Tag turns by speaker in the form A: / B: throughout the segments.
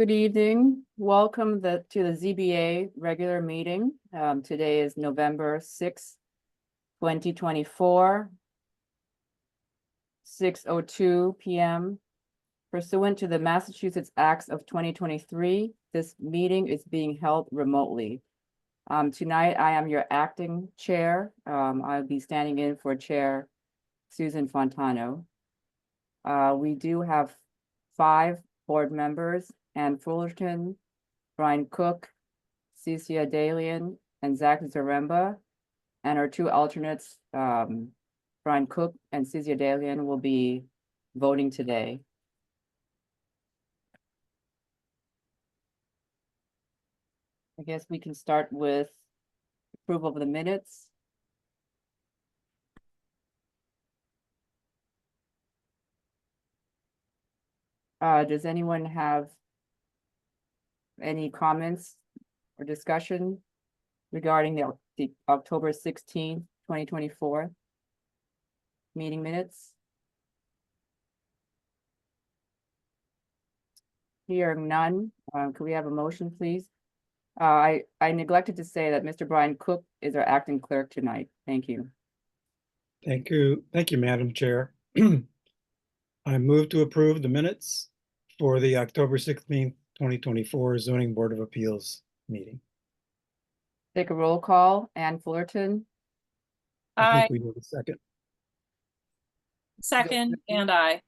A: Good evening. Welcome to the ZBA regular meeting. Today is November 6th, 2024, 6:02 p.m. Pursuant to the Massachusetts Acts of 2023, this meeting is being held remotely. Tonight, I am your acting chair. I'll be standing in for Chair Susan Fontano. We do have 5 board members: Ann Fullerton, Brian Cook, Cecia Dalian, and Zach Zaremba. And our 2 alternates, Brian Cook and Cecia Dalian, will be voting today. I guess we can start with approval of the minutes. Does anyone have any comments or discussion regarding the October 16th, 2024 meeting minutes? Hearing none, could we have a motion, please? I neglected to say that Mr. Brian Cook is our acting clerk tonight. Thank you.
B: Thank you, Madam Chair. I move to approve the minutes for the October 16th, 2024 Zoning Board of Appeals meeting.
A: Take a roll call. Ann Fullerton.
B: I think we need a second.
C: Second, and I.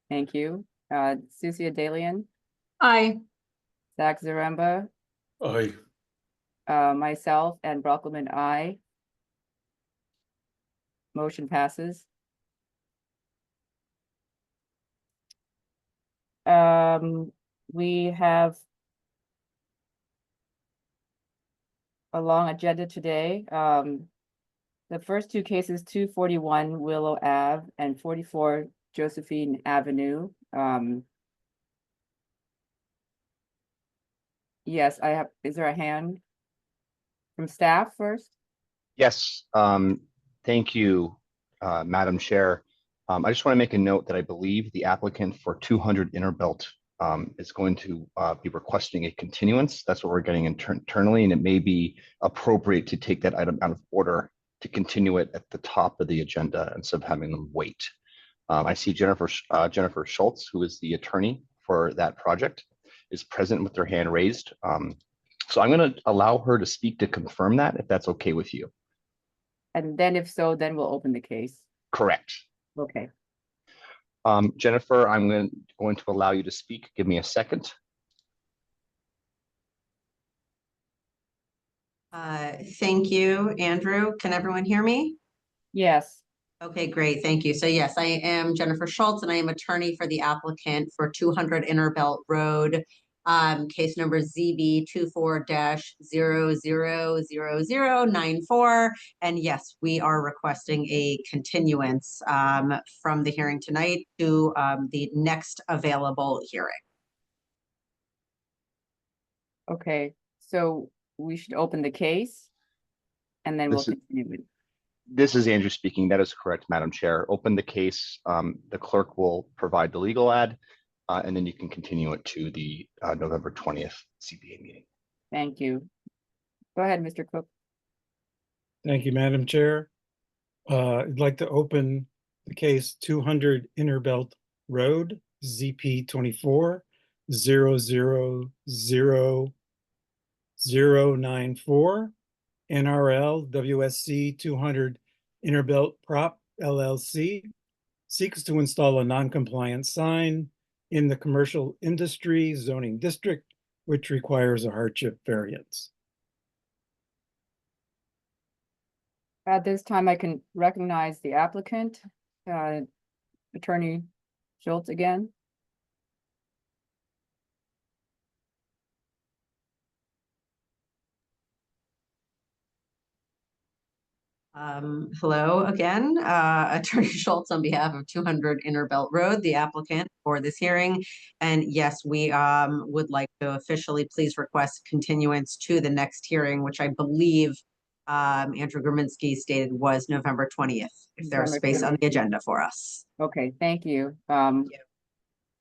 A: Thank you. Cecia Dalian.
C: Aye.
A: Zach Zaremba.
D: Aye.
A: Myself and Brockelman, aye. Motion passes. We have a long agenda today. The first 2 cases, 241 Willow Ave and 44 Josephine Avenue. Yes, I have. Is there a hand from staff first?
D: Yes, thank you, Madam Chair. I just want to make a note that I believe the applicant for 200 Innerbelt is going to be requesting a continuance. That's what we're getting internally, and it may be appropriate to take that item out of order to continue it at the top of the agenda instead of having them wait. I see Jennifer Schultz, who is the attorney for that project, is present with their hand raised. So I'm going to allow her to speak to confirm that, if that's okay with you.
A: And then if so, then we'll open the case.
D: Correct.
A: Okay.
D: Jennifer, I'm going to allow you to speak. Give me a second.
E: Thank you, Andrew. Can everyone hear me?
A: Yes.
E: Okay, great. Thank you. So yes, I am Jennifer Schultz, and I am attorney for the applicant for 200 Innerbelt Road, case number ZB 24-000094. And yes, we are requesting a continuance from the hearing tonight to the next available hearing.
A: Okay, so we should open the case and then we'll continue it.
D: This is Andrew speaking. That is correct, Madam Chair. Open the case. The clerk will provide the legal ad, and then you can continue it to the November 20th CBA meeting.
A: Thank you. Go ahead, Mr. Cook.
B: Thank you, Madam Chair. I'd like to open the case 200 Innerbelt Road, ZP 24-000094, NRL WSC 200 Innerbelt Prop LLC seeks to install a non-compliant sign in the commercial industry zoning district, which requires a hardship variance.
A: At this time, I can recognize the applicant, Attorney Schultz again.
E: Hello again, Attorney Schultz on behalf of 200 Innerbelt Road, the applicant for this hearing. And yes, we would like to officially please request continuance to the next hearing, which I believe Andrew Graminsky stated was November 20th, if there's space on the agenda for us.
A: Okay, thank you. Can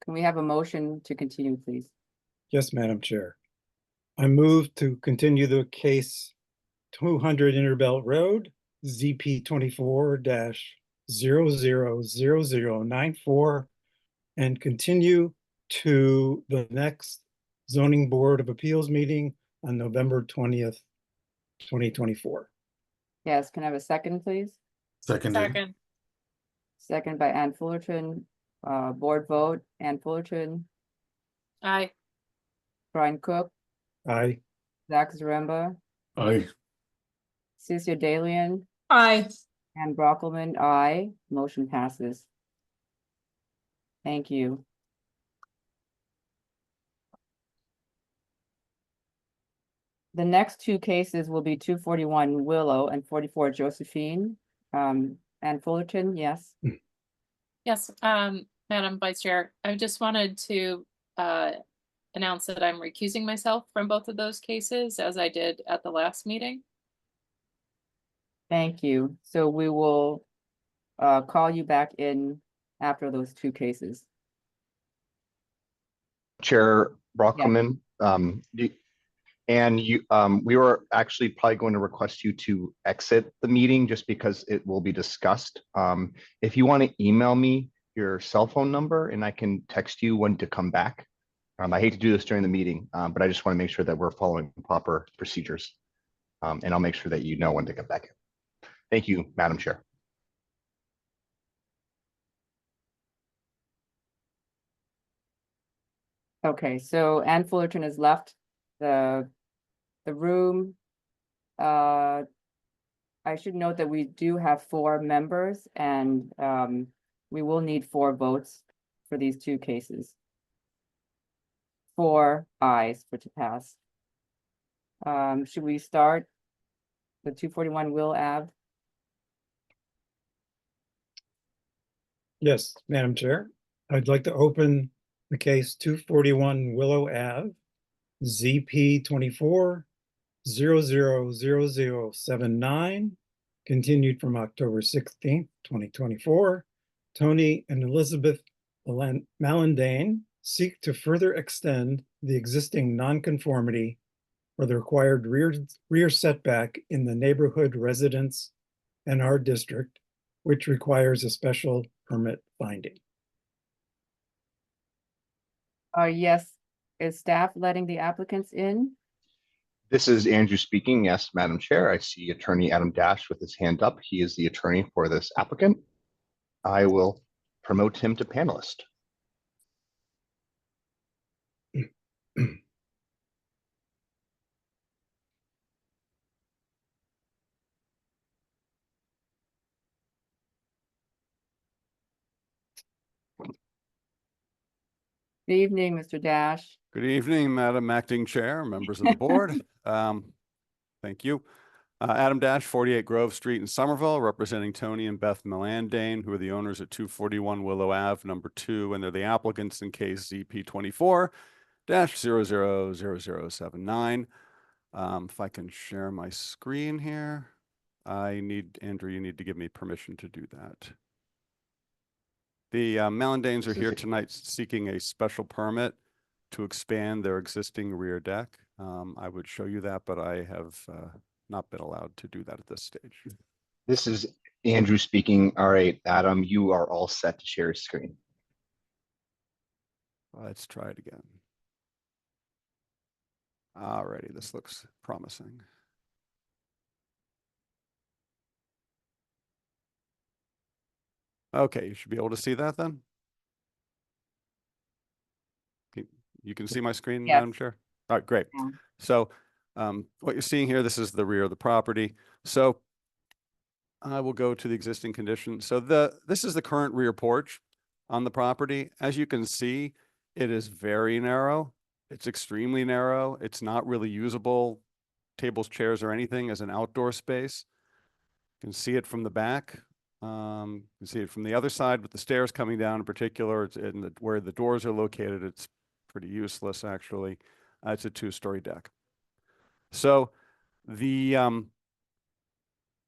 A: we have a motion to continue, please?
B: Yes, Madam Chair. I move to continue the case 200 Interbelt Road, ZP 24-000094, and continue to the next Zoning Board of Appeals meeting on November 20th, 2024.
A: Yes, can I have a second, please?
C: Second.
A: Second by Ann Fullerton. Board vote, Ann Fullerton,
C: Aye.
A: Brian Cook,
B: Aye.
A: Zach Zaremba,
F: Aye.
A: Cecil Dalian,
C: Aye.
A: Ann Brockelman, aye. Motion passes. Thank you. The next two cases will be 241 Willow and 44 Josephine. Ann Fullerton, yes.
C: Yes, Madam Vice Chair, I just wanted to announce that I'm recusing myself from both of those cases as I did at the last meeting.
A: Thank you. So we will call you back in after those two cases.
D: Chair Brockman, and you, we were actually probably going to request you to exit the meeting just because it will be discussed. If you want to email me your cell phone number and I can text you when to come back. I hate to do this during the meeting, but I just want to make sure that we're following proper procedures. And I'll make sure that you know when to come back in. Thank you, Madam Chair.
A: Okay, so Ann Fullerton has left the room. I should note that we do have 4 members and we will need 4 votes for these two cases. 4 ayes for to pass. Should we start the 241 Will Ave?
B: Yes, Madam Chair. I'd like to open the case 241 Willow Ave, ZP 24-000079, continued from October 16th, 2024. Tony and Elizabeth Mallandane seek to further extend the existing nonconformity for the required rear setback in the neighborhood residence NR district, which requires a special permit finding.
A: Yes, is staff letting the applicants in?
D: This is Andrew speaking. Yes, Madam Chair. I see Attorney Adam Dash with his hand up. He is the attorney for this applicant. I will promote him to panelist.
A: Good evening, Mr. Dash.
F: Good evening, Madam Acting Chair, members of the board. Thank you. Adam Dash, 48 Grove Street in Somerville, representing Tony and Beth Mallandane, who are the owners at 241 Willow Ave, number 2, and they're the applicants in case ZP 24-000079. If I can share my screen here, Andrew, you need to give me permission to do that. The Mallandanes are here tonight seeking a special permit to expand their existing rear deck. I would show you that, but I have not been allowed to do that at this stage.
D: This is Andrew speaking. All right, Adam, you are all set to share your screen.
F: Let's try it again. Alrighty, this looks promising. Okay, you should be able to see that then. You can see my screen,
A: Yes.
F: Madam Chair? All right, great.
A: Yeah.
F: So what you're seeing here, this is the rear of the property. So I will go to the existing condition. So this is the current rear porch on the property. As you can see, it is very narrow. It's extremely narrow. It's not really usable, tables, chairs, or anything as an outdoor space. You can see it from the back. You can see it from the other side with the stairs coming down in particular. It's in where the doors are located. It's pretty useless, actually. It's a 2-story deck. So the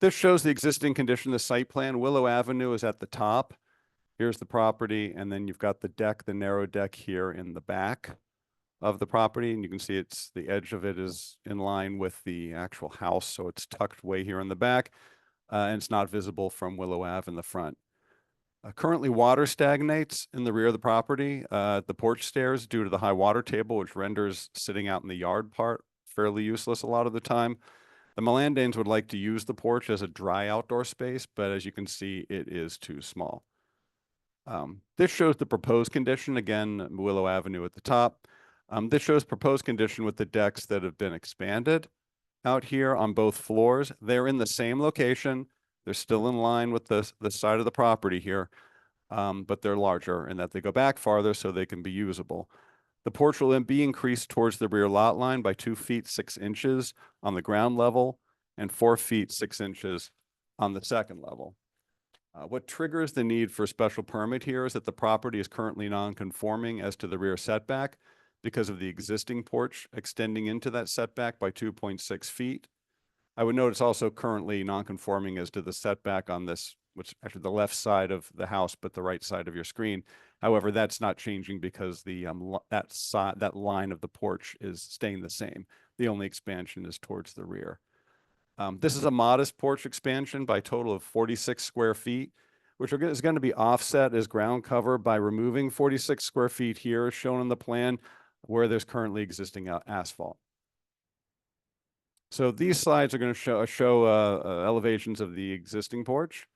F: this shows the existing condition, the site plan. Willow Avenue is at the top. Here's the property, and then you've got the deck, the narrow deck here in the back. of the property, and you can see it's, the edge of it is in line with the actual house, so it's tucked way here in the back, and it's not visible from Willow Ave in the front. Currently, water stagnates in the rear of the property, at the porch stairs due to the high water table, which renders sitting out in the yard part fairly useless a lot of the time. The Melandanes would like to use the porch as a dry outdoor space, but as you can see, it is too small. This shows the proposed condition, again, Willow Avenue at the top. This shows proposed condition with the decks that have been expanded out here on both floors. They're in the same location. They're still in line with the side of the property here, but they're larger in that they go back farther so they can be usable. The porch will then be increased towards the rear lot line by 2 feet 6 inches on the ground level and 4 feet 6 inches on the second level. What triggers the need for a special permit here is that the property is currently non-conforming as to the rear setback because of the existing porch extending into that setback by 2.6 feet. I would note it's also currently non-conforming as to the setback on this, which actually the left side of the house, but the right side of your screen. However, that's not changing because the that line of the porch is staying the same. The only expansion is towards the rear. This is a modest porch expansion by a total of 46 square feet, which is going to be offset as ground cover by removing 46 square feet here, as shown on the plan, where there's currently existing asphalt. So these slides are going to show elevations of the existing porch.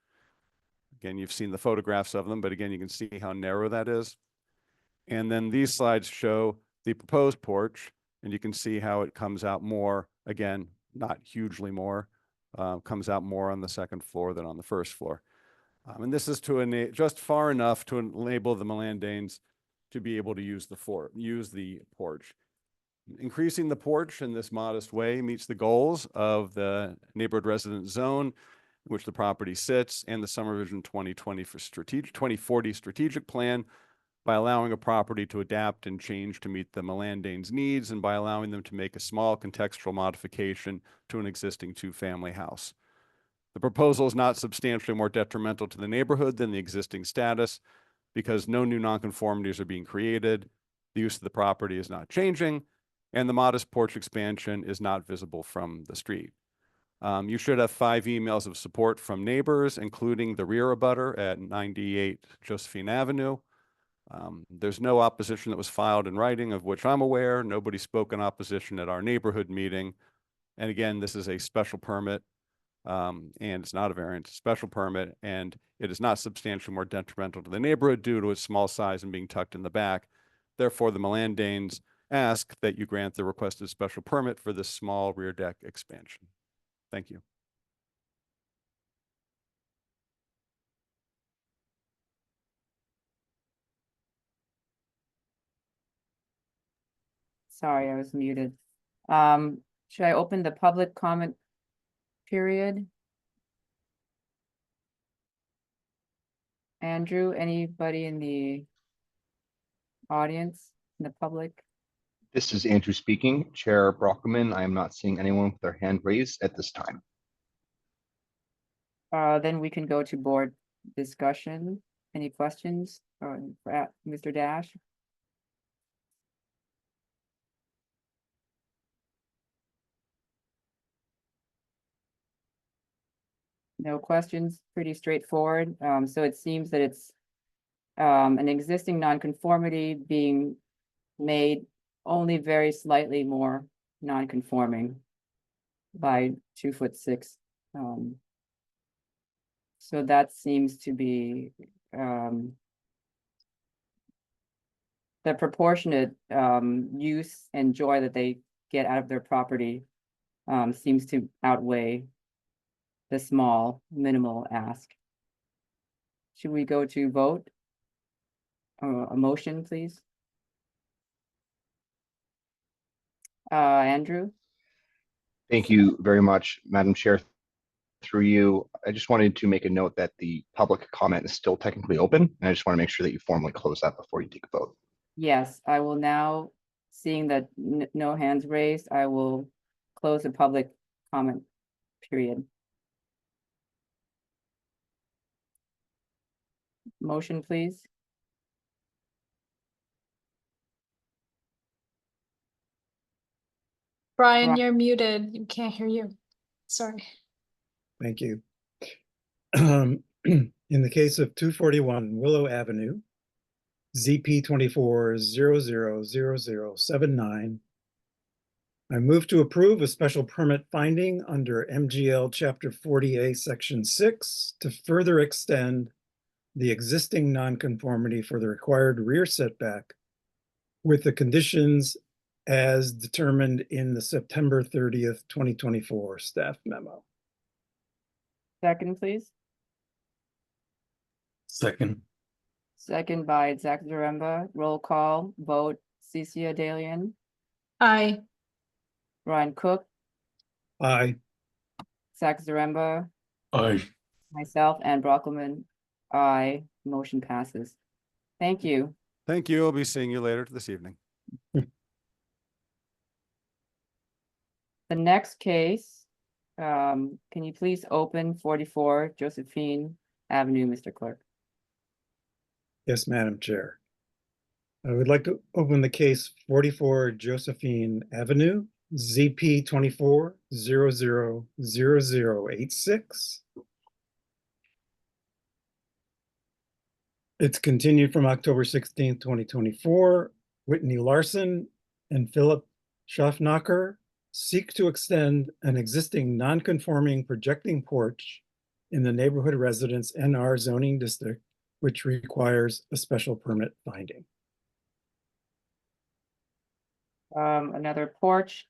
F: Again, you've seen the photographs of them, but again, you can see how narrow that is. And then these slides show the proposed porch, and you can see how it comes out more, again, not hugely more, comes out more on the second floor than on the first floor. And this is to just far enough to enable the Melandanes to be able to use the porch. Increasing the porch in this modest way meets the goals of the neighborhood resident zone in which the property sits and the Summer Vision 2040 strategic plan by allowing a property to adapt and change to meet the Melandanes' needs and by allowing them to make a small contextual modification to an existing two-family house. The proposal is not substantially more detrimental to the neighborhood than the existing status because no new nonconformities are being created, the use of the property is not changing, and the modest porch expansion is not visible from the street. You should have 5 emails of support from neighbors, including the rear abutter at 98 Josephine Avenue. There's no opposition that was filed in writing of which I'm aware. Nobody spoke in opposition at our neighborhood meeting. And again, this is a special permit, and it's not a variance, special permit, and it is not substantially more detrimental to the neighborhood due to its small size and being tucked in the back. Therefore, the Melandanes ask that you grant the requested special permit for this small rear deck expansion. Thank you.
A: Sorry, I was muted. Should I open the public comment period? Andrew, anybody in the audience, in the public?
D: This is Andrew speaking. Chair Brockman, I am not seeing anyone with their hand raised at this time.
A: Then we can go to board discussion. Any questions for Mr. Dash? No questions, pretty straightforward. So it seems that it's an existing nonconformity being made only very slightly more non-conforming by 2'6". So that seems to be the proportionate use and joy that they get out of their property seems to outweigh the small minimal ask. Should we go to vote? A motion, please? Andrew?
D: Thank you very much, Madam Chair. Through you, I just wanted to make a note that the public comment is still technically open, and I just want to make sure that you formally close that before you take a vote.
A: Yes, I will now, seeing that no hands raised, I will close the public comment period. Motion, please.
G: Brian,
A: Right.
G: you're muted. You can't hear you. Sorry.
B: Thank you. In the case of 241 Willow Avenue, ZP 24000079, I move to approve a special permit finding under MGL Chapter 40A, Section 6 to further extend the existing nonconformity for the required rear setback with the conditions as determined in the September 30th, 2024 staff memo.
A: Second, please.
B: Second.
A: Second by Zach Zaremba. Roll call, vote, Cecilia Dalian,
G: Aye.
A: Brian Cook,
B: Aye.
A: Zach Zaremba,
B: Aye.
A: myself, Ann Brockelman. Aye, motion passes. Thank you.
F: Thank you. I'll be seeing you later this evening.
A: The next case, can you please open 44 Josephine Avenue, Mr. Clerk?
B: Yes, Madam Chair. I would like to open the case 44 Josephine Avenue, ZP 24000086. It's continued from October 16th, 2024. Whitney Larson and Philip Schaffnacher seek to extend an existing non-conforming projecting porch in the neighborhood residence NR zoning district, which requires a special permit finding.
A: Another porch.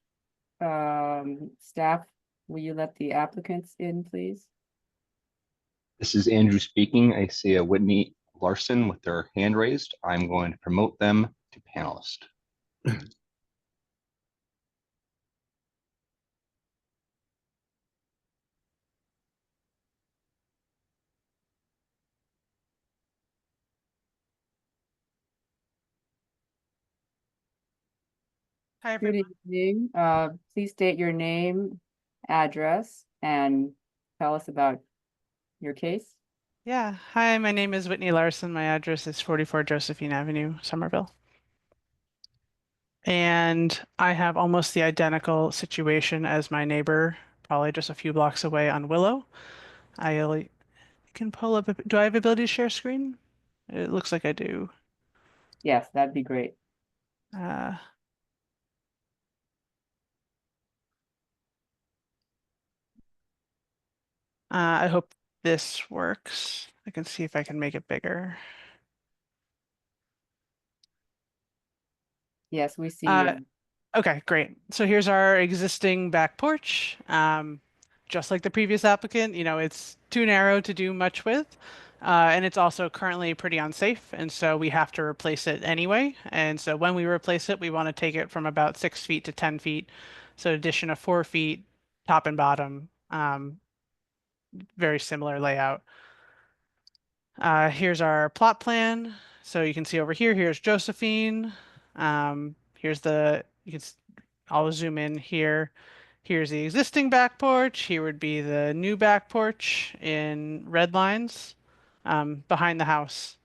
A: Staff, will you let the applicants in, please?
D: This is Andrew speaking. I see a Whitney Larson with their hand raised. I'm going to promote them to panelist.
H: Hi,
A: Good
H: everyone.
A: evening. Please state your name, address, and tell us about your case.
H: Yeah. Hi, my name is Whitney Larson. My address is 44 Josephine Avenue, Somerville. And I have almost the identical situation as my neighbor, probably just a few blocks away on Willow. I can pull up, do I have ability to share screen? It looks like I do.
A: Yes, that'd be great.
H: Uh, I hope this works. I can see if I can make it bigger.
A: Yes, we see
H: Uh,
A: you.
H: Okay, great. So here's our existing back porch. Just like the previous applicant, it's too narrow to do much with. And it's also currently pretty unsafe. And so we have to replace it anyway. And so when we replace it, we want to take it from about 6 feet to 10 feet. So addition of 4 feet, top and bottom, very similar layout. Here's our plot plan. So you can see over here, here's Josephine. Here's I'll zoom in here. Here's the existing back porch. Here would be the new back porch in red lines behind the house.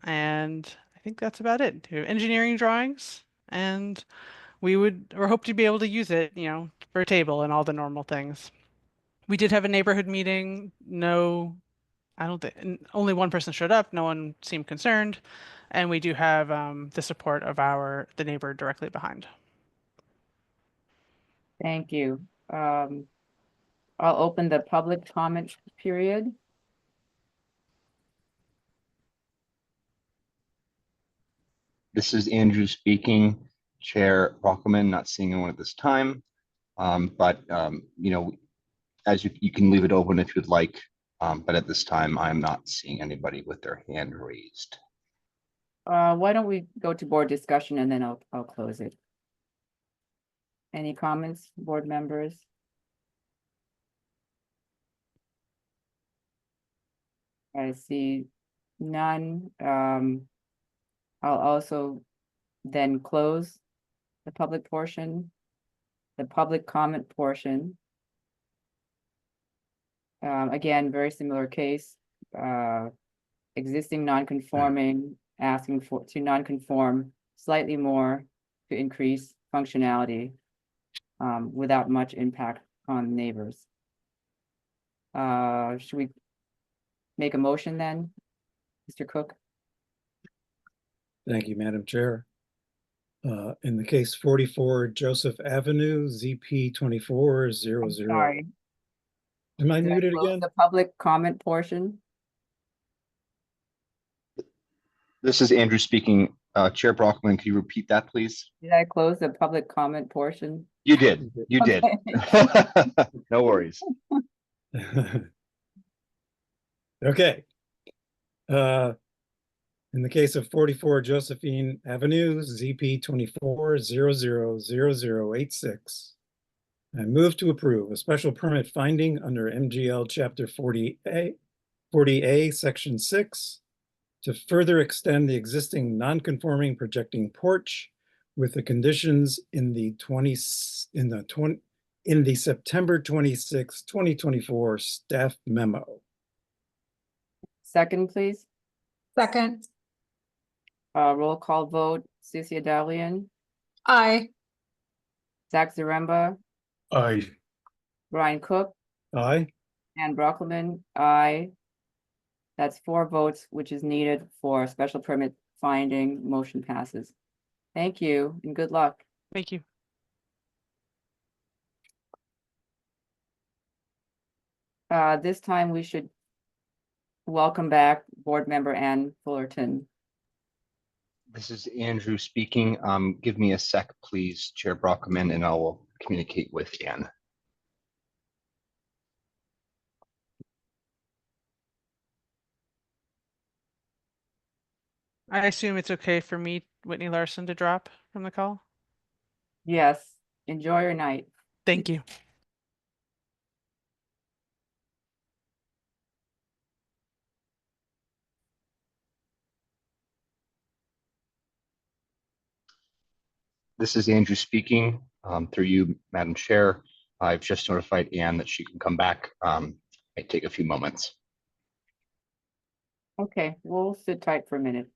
H: And I think that's about it. We have engineering drawings, and we hope to be able to use it, for a table and all the normal things. We did have a neighborhood meeting. No, I don't think only one person showed up. No one seemed concerned. And we do have the support of the neighbor directly behind.
A: Thank you. I'll open the public comment period.
D: This is Andrew speaking. Chair Brockelman, not seeing anyone at this time. But as you can leave it open if you'd like. But at this time, I'm not seeing anybody with their hand raised.
A: Why don't we go to board discussion and then I'll close it. Any comments, board members? I see none. I'll also then close the public portion, the public comment portion. Again, very similar case, existing non-conforming, asking to non-conform slightly more to increase functionality. without much impact on neighbors. Should we make a motion then, Mr. Cook?
B: Thank you, Madam Chair. In the case 44 Joseph Avenue, ZP 2400.
A: Sorry.
B: Am I
A: Did I
B: muted
A: close
B: again?
A: the public comment portion?
D: This is Andrew speaking. Chair Brockman, can you repeat that, please?
A: Did I close the public comment portion?
D: You did. You did. No worries.
B: Okay. In the case of 44 Josephine Avenue, ZP 24000086, I move to approve a special permit finding under MGL Chapter 40A, Section 6, to further extend the existing non-conforming projecting porch with the conditions in the September 26, 2024 staff memo.
A: Second, please.
G: Second.
A: Roll call vote, Susie Adalian,
G: Aye.
A: Zach Zaremba,
B: Aye.
A: Brian Cook,
B: Aye.
A: Ann Brockman, aye. That's 4 votes, which is needed for a special permit finding. Motion passes. Thank you and good luck.
H: Thank you.
A: This time we should welcome back Board Member Ann Fullerton.
D: This is Andrew speaking. Give me a sec, please, Chair Brockman, and I will communicate with Ann.
H: I assume it's okay for me, Whitney Larson, to drop from the call.
A: Yes, enjoy your night.
H: Thank you.
D: This is Andrew speaking. Through you, Madam Chair, I've just notified Ann that she can come back. Might take a few moments.
A: Okay, we'll sit tight for a minute.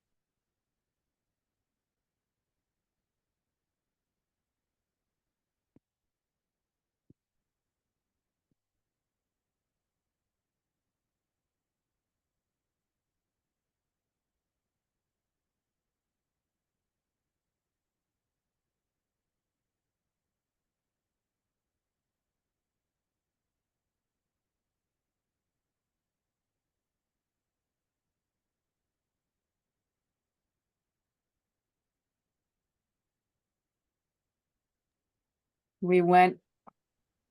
A: We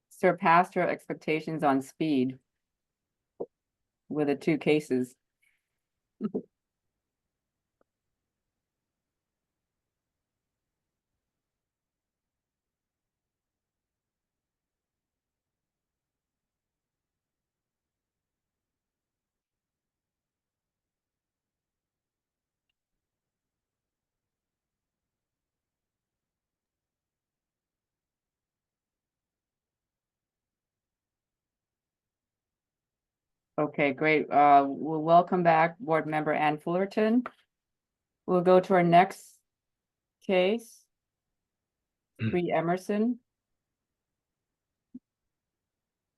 A: surpassed our expectations on speed with the 2 cases. Okay, great. We'll welcome back Board Member Ann Fullerton. We'll go to our next case. 3 Emerson.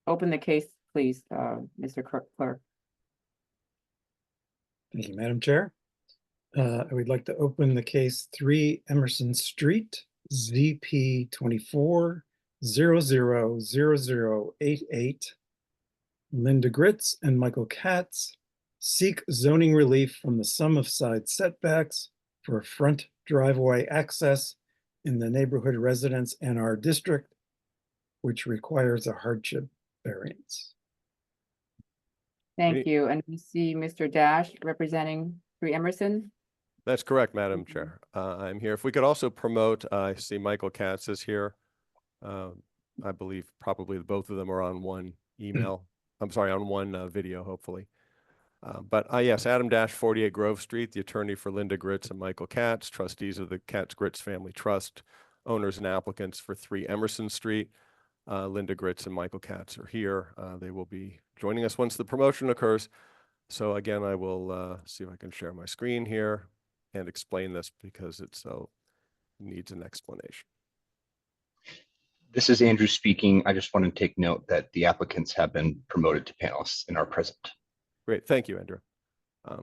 A: Open the case, please, Mr. Clerk.
B: Thank you, Madam Chair. I would like to open the case 3 Emerson Street, ZP 24000088. Linda Gritz and Michael Katz seek zoning relief from the sum of side setbacks for front driveway access in the neighborhood residence NR district, which requires a hardship variance.
A: Thank you. And we see Mr. Dash representing 3 Emerson.
F: That's correct, Madam Chair. I'm here. If we could also promote, I see Michael Katz is here. I believe probably both of them are on one email. I'm sorry, on one video, hopefully. But yes, Adam Dash, 48 Grove Street, the attorney for Linda Gritz and Michael Katz, trustees of the Katz Gritz Family Trust, owners and applicants for 3 Emerson Street. Linda Gritz and Michael Katz are here. They will be joining us once the promotion occurs. So again, I will see if I can share my screen here and explain this because it needs an explanation.
D: This is Andrew speaking. I just want to take note that the applicants have been promoted to panelists and are present.
I: Great, thank you, Andrew.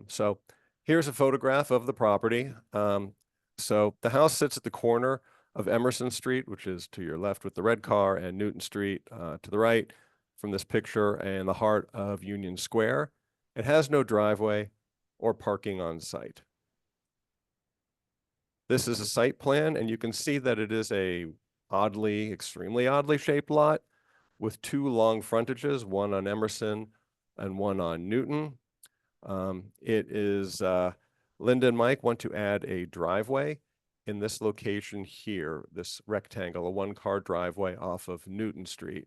I: So here's a photograph of the property. So the house sits at the corner of Emerson Street, which is to your left with the red car, and Newton Street to the right from this picture, and the heart of Union Square. It has no driveway or parking on site. This is a site plan, and you can see that it is a extremely oddly shaped lot with two long frontages, one on Emerson and one on Newton. It is, Linda and Mike want to add a driveway in this location here, this rectangle, a one-car driveway off of Newton Street.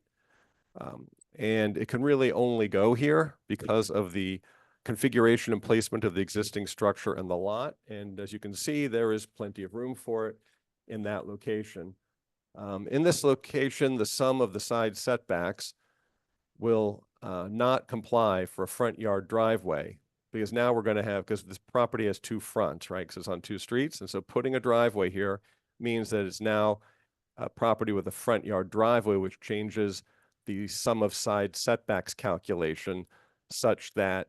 I: And it can really only go here because of the configuration and placement of the existing structure and the lot. And as you can see, there is plenty of room for it in that location. In this location, the sum of the side setbacks will not comply for a front yard driveway, because now we're going to have, because this property has two fronts, right? Because it's on two streets. And so putting a driveway here means that it's now a property with a front yard driveway, which changes the sum of side setbacks calculation such that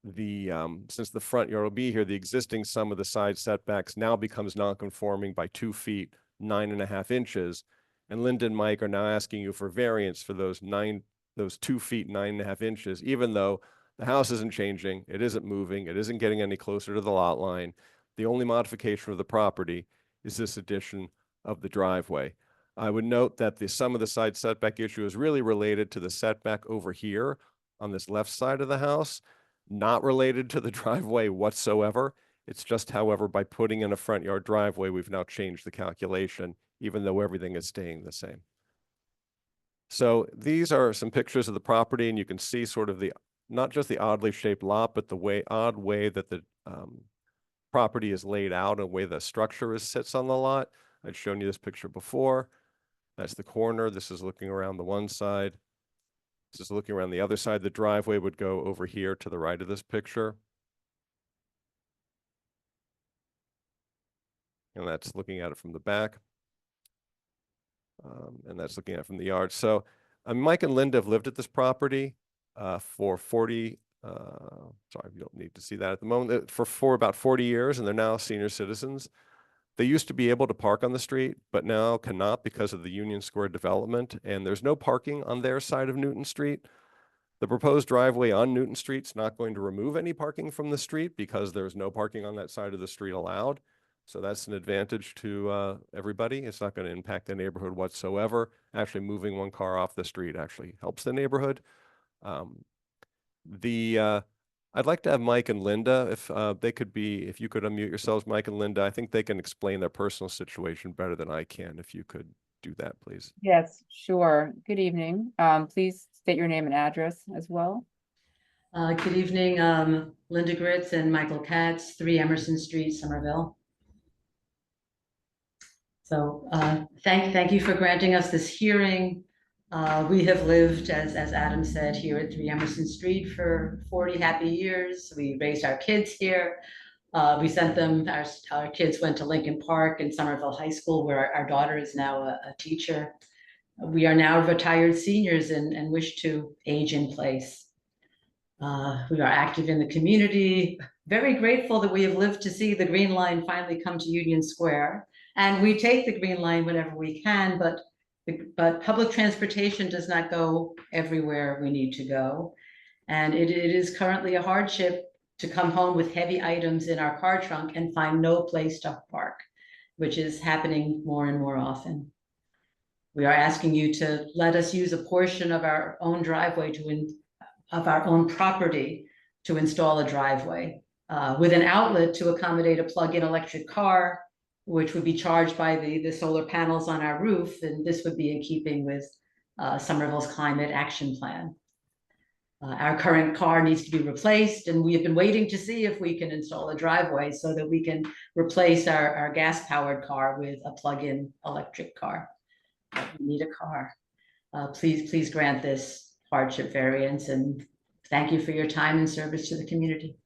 I: the since the front yard will be here, the existing sum of the side setbacks now becomes non-conforming by 2 feet, 9.5 inches. And Linda and Mike are now asking you for variance for those 2 feet, 9.5 inches, even though the house isn't changing, it isn't moving, it isn't getting any closer to the lot line. The only modification of the property is this addition of the driveway. I would note that the sum of the side setback issue is really related to the setback over here on this left side of the house, not related to the driveway whatsoever. It's just, however, by putting in a front yard driveway, we've now changed the calculation, even though everything is staying the same. So these are some pictures of the property, and you can see sort of the, not just the oddly shaped lot, but the odd way that the property is laid out and the way the structure sits on the lot. I'd shown you this picture before. That's the corner. This is looking around the one side. This is looking around the other side. The driveway would go over here to the right of this picture. And that's looking at it from the back. And that's looking at it from the yard. So Mike and Linda have lived at this property for 40, sorry, you don't need to see that at the moment, for about 40 years, and they're now senior citizens. They used to be able to park on the street, but now cannot because of the Union Square development, and there's no parking on their side of Newton Street. The proposed driveway on Newton Street is not going to remove any parking from the street because there's no parking on that side of the street allowed. So that's an advantage to everybody. It's not going to impact the neighborhood whatsoever. Actually, moving one car off the street actually helps the neighborhood. I'd like to have Mike and Linda, if you could unmute yourselves, Mike and Linda. I think they can explain their personal situation better than I can. If you could do that, please.
A: Yes, sure. Good evening. Please state your name and address as well.
J: Good evening, Linda Gritz and Michael Katz, 3 Emerson Street, Somerville. So thank you for granting us this hearing. We have lived, as Adam said, here at 3 Emerson Street for 40 happy years. We raised our kids here. We sent them, our kids went to Lincoln Park and Somerville High School, where our daughter is now a teacher. We are now retired seniors and wish to age in place. We are active in the community, very grateful that we have lived to see the Green Line finally come to Union Square. And we take the Green Line whenever we can, but public transportation does not go everywhere we need to go. And it is currently a hardship to come home with heavy items in our car trunk and find no place to park, which is happening more and more often. We are asking you to let us use a portion of our own driveway of our own property to install a driveway with an outlet to accommodate a plug-in electric car, which would be charged by the solar panels on our roof. And this would be in keeping with Somerville's climate action plan. Our current car needs to be replaced, and we have been waiting to see if we can install a driveway so that we can replace our gas-powered car with a plug-in electric car. We need a car. Please grant this hardship variance, and thank you for your time and service to the community.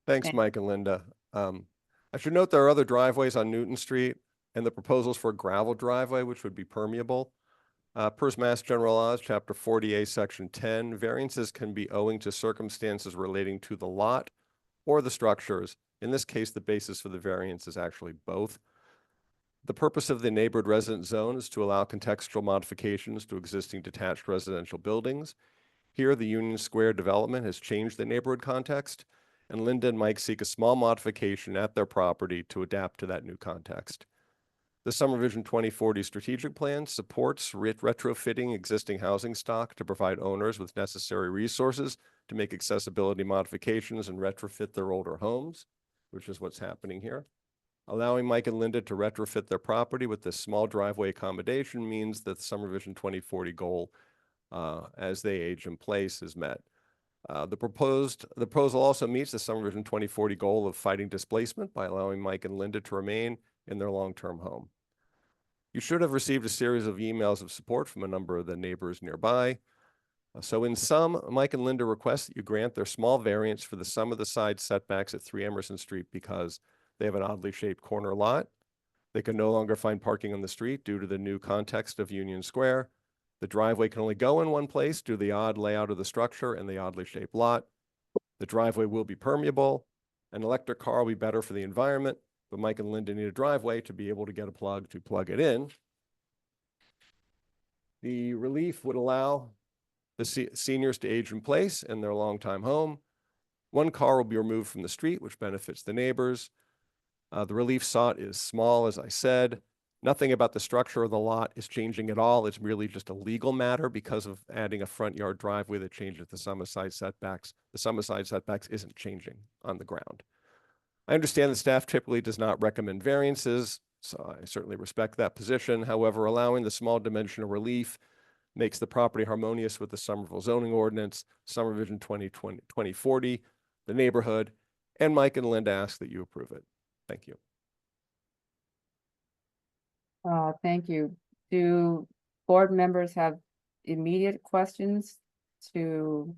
I: Thanks, Mike and Linda. I should note there are other driveways on Newton Street, and the proposals for a gravel driveway, which would be permeable, Per Mass General Laws, Chapter 40A, Section 10, variances can be owing to circumstances relating to the lot or the structures. In this case, the basis for the variance is actually both. The purpose of the neighborhood resident zone is to allow contextual modifications to existing detached residential buildings. Here, the Union Square development has changed the neighborhood context, and Linda and Mike seek a small modification at their property to adapt to that new context. The Summer Vision 2040 strategic plan supports retrofitting existing housing stock to provide owners with necessary resources to make accessibility modifications and retrofit their older homes, which is what's happening here. Allowing Mike and Linda to retrofit their property with this small driveway accommodation means that the Summer Vision 2040 goal, as they age in place, is met. The proposal also meets the Summer Vision 2040 goal of fighting displacement by allowing Mike and Linda to remain in their long-term home. You should have received a series of emails of support from a number of the neighbors nearby. So in sum, Mike and Linda request that you grant their small variance for the sum of the side setbacks at 3 Emerson Street because they have an oddly shaped corner lot. They can no longer find parking on the street due to the new context of Union Square. The driveway can only go in one place due to the odd layout of the structure and the oddly shaped lot. The driveway will be permeable. An electric car will be better for the environment, but Mike and Linda need a driveway to be able to get a plug to plug it in. The relief would allow the seniors to age in place in their longtime home. One car will be removed from the street, which benefits the neighbors. The relief sought is small, as I said. Nothing about the structure of the lot is changing at all. It's really just a legal matter because of adding a front yard driveway that changes the sum of side setbacks. The sum of side setbacks isn't changing on the ground. I understand the staff typically does not recommend variances, so I certainly respect that position. However, allowing the small dimension of relief makes the property harmonious with the Somerville zoning ordinance, Summer Vision 2040, the neighborhood, and Mike and Linda ask that you approve it. Thank you.
A: Thank you. Do board members have immediate questions to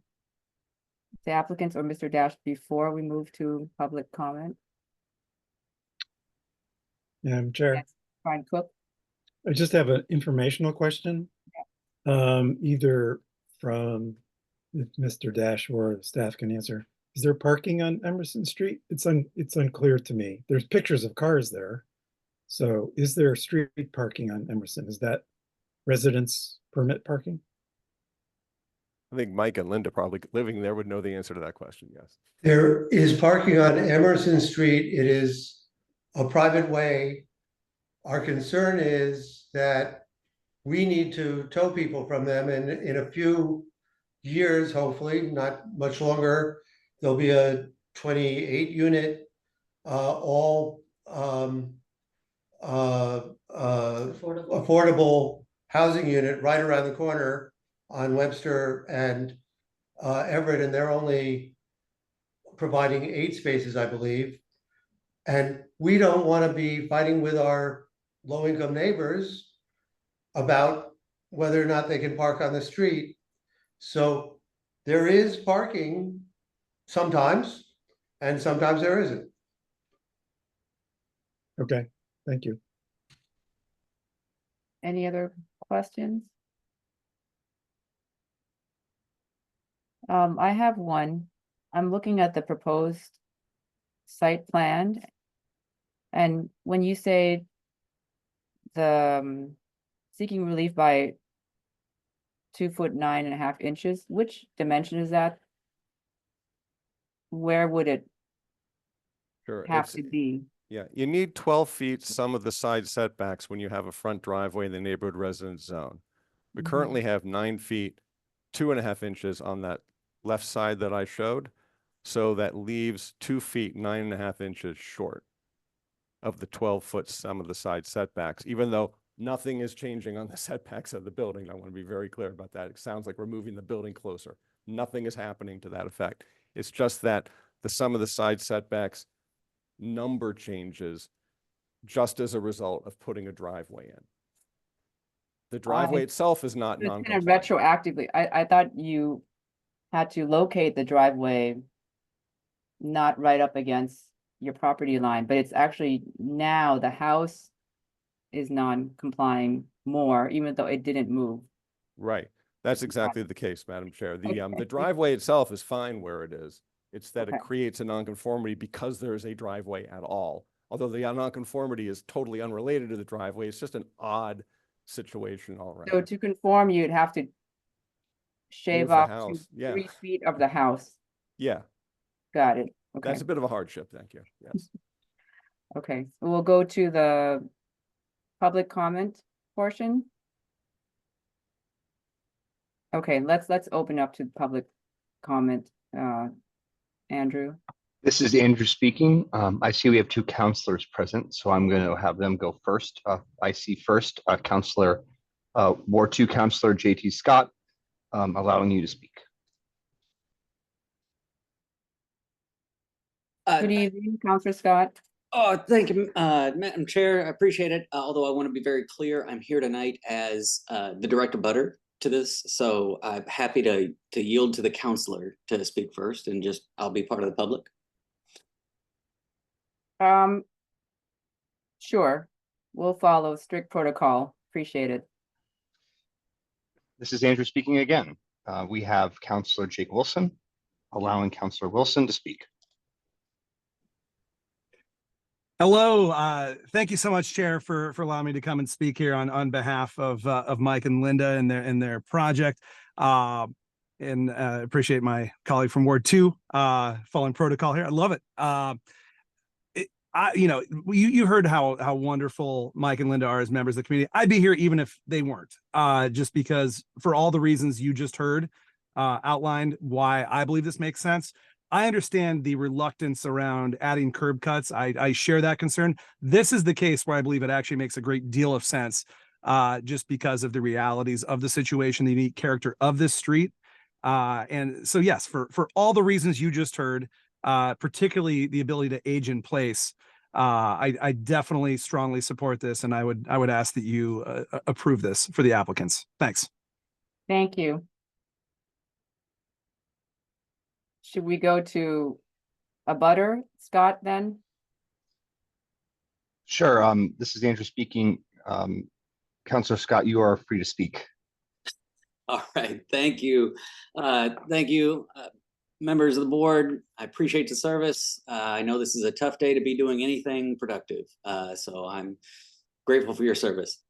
A: the applicants or Mr. Dash before we move to public comment?
B: Madam Chair,
A: Yes, Brian Cook.
B: I just have an informational question. Either from if Mr. Dash or staff can answer. Is there parking on Emerson Street? It's unclear to me. There's pictures of cars there. So is there street parking on Emerson? Is that residence permit parking?
I: I think Mike and Linda, probably living there, would know the answer to that question, yes.
K: There is parking on Emerson Street. It is a private way. Our concern is that we need to tow people from them, and in a few years, hopefully, not much longer, there'll be a 28 unit, all affordable housing unit right around the corner on Webster and Everett, and they're only providing 8 spaces, I believe. And we don't want to be fighting with our low-income neighbors about whether or not they can park on the street. So there is parking sometimes, and sometimes there isn't.
B: Okay, thank you.
A: Any other questions? I have one. I'm looking at the proposed site plan. And when you say the seeking relief by 2 foot 9.5 inches, which dimension is that? Where would it
I: Sure.
A: have to be?
I: Yeah, you need 12 feet some of the side setbacks when you have a front driveway in the neighborhood residence zone. We
A: Mhm.
I: currently have 9 feet, 2.5 inches on that left side that I showed. So that leaves 2 feet, 9.5 inches short of the 12-foot sum of the side setbacks, even though nothing is changing on the setbacks of the building. I want to be very clear about that. It sounds like we're moving the building closer. Nothing is happening to that effect. It's just that the sum of the side setbacks number changes just as a result of putting a driveway in. The driveway itself is not
A: It's kind of
I: non-compliant.
A: retroactively. I thought you had to locate the driveway not right up against your property line, but it's actually now the house is non-complying more, even though it didn't move.
I: Right. That's exactly the case, Madam Chair. The
A: Okay.
I: driveway itself is fine where it is. It's that
A: Okay.
I: it creates a nonconformity because there is a driveway at all. Although the nonconformity is totally unrelated to the driveway, it's just an odd situation all
A: So
I: around.
A: to conform, you'd have to shave
I: Move the
A: off
I: house, yeah.
A: 3 feet of the house.
I: Yeah,
A: Got it. Okay.
I: that's a bit of a hardship. Thank you. Yes.
A: Okay, we'll go to the public comment portion. Okay, let's open up to public comment. Andrew,
D: This is Andrew speaking. I see we have 2 counselors present, so I'm going to have them go first. I see first Counselor, Ward 2 Counselor JT Scott, allowing you to speak.
A: good evening, Counselor Scott.
L: Oh, thank you, Madam Chair. I appreciate it. Although I want to be very clear, I'm here tonight as the direct abutter to this, so I'm happy to yield to the counselor to speak first, and just I'll be part of the public.
A: Sure, we'll follow strict protocol. Appreciate it.
D: This is Andrew speaking again. We have Counselor Jake Wilson, allowing Counselor Wilson to speak.
M: Hello, thank you so much, Chair, for allowing me to come and speak here on behalf of Mike and Linda and their project. And appreciate my colleague from Ward 2 following protocol here. I love it. You heard how wonderful Mike and Linda are as members of the community. I'd be here even if they weren't, just because for all the reasons you just heard outlined why I believe this makes sense. I understand the reluctance around adding curb cuts. I share that concern. This is the case where I believe it actually makes a great deal of sense, just because of the realities of the situation, the unique character of this street. And so, yes, for all the reasons you just heard, particularly the ability to age in place, I definitely strongly support this, and I would ask that you approve this for the applicants. Thanks.
A: Thank you. Should we go to abutter, Scott, then?
D: Sure. This is Andrew speaking. Counselor Scott, you are free to speak.
L: All right, thank you. Thank you, members of the board. I appreciate the service. I know this is a tough day to be doing anything productive, so I'm grateful for your service.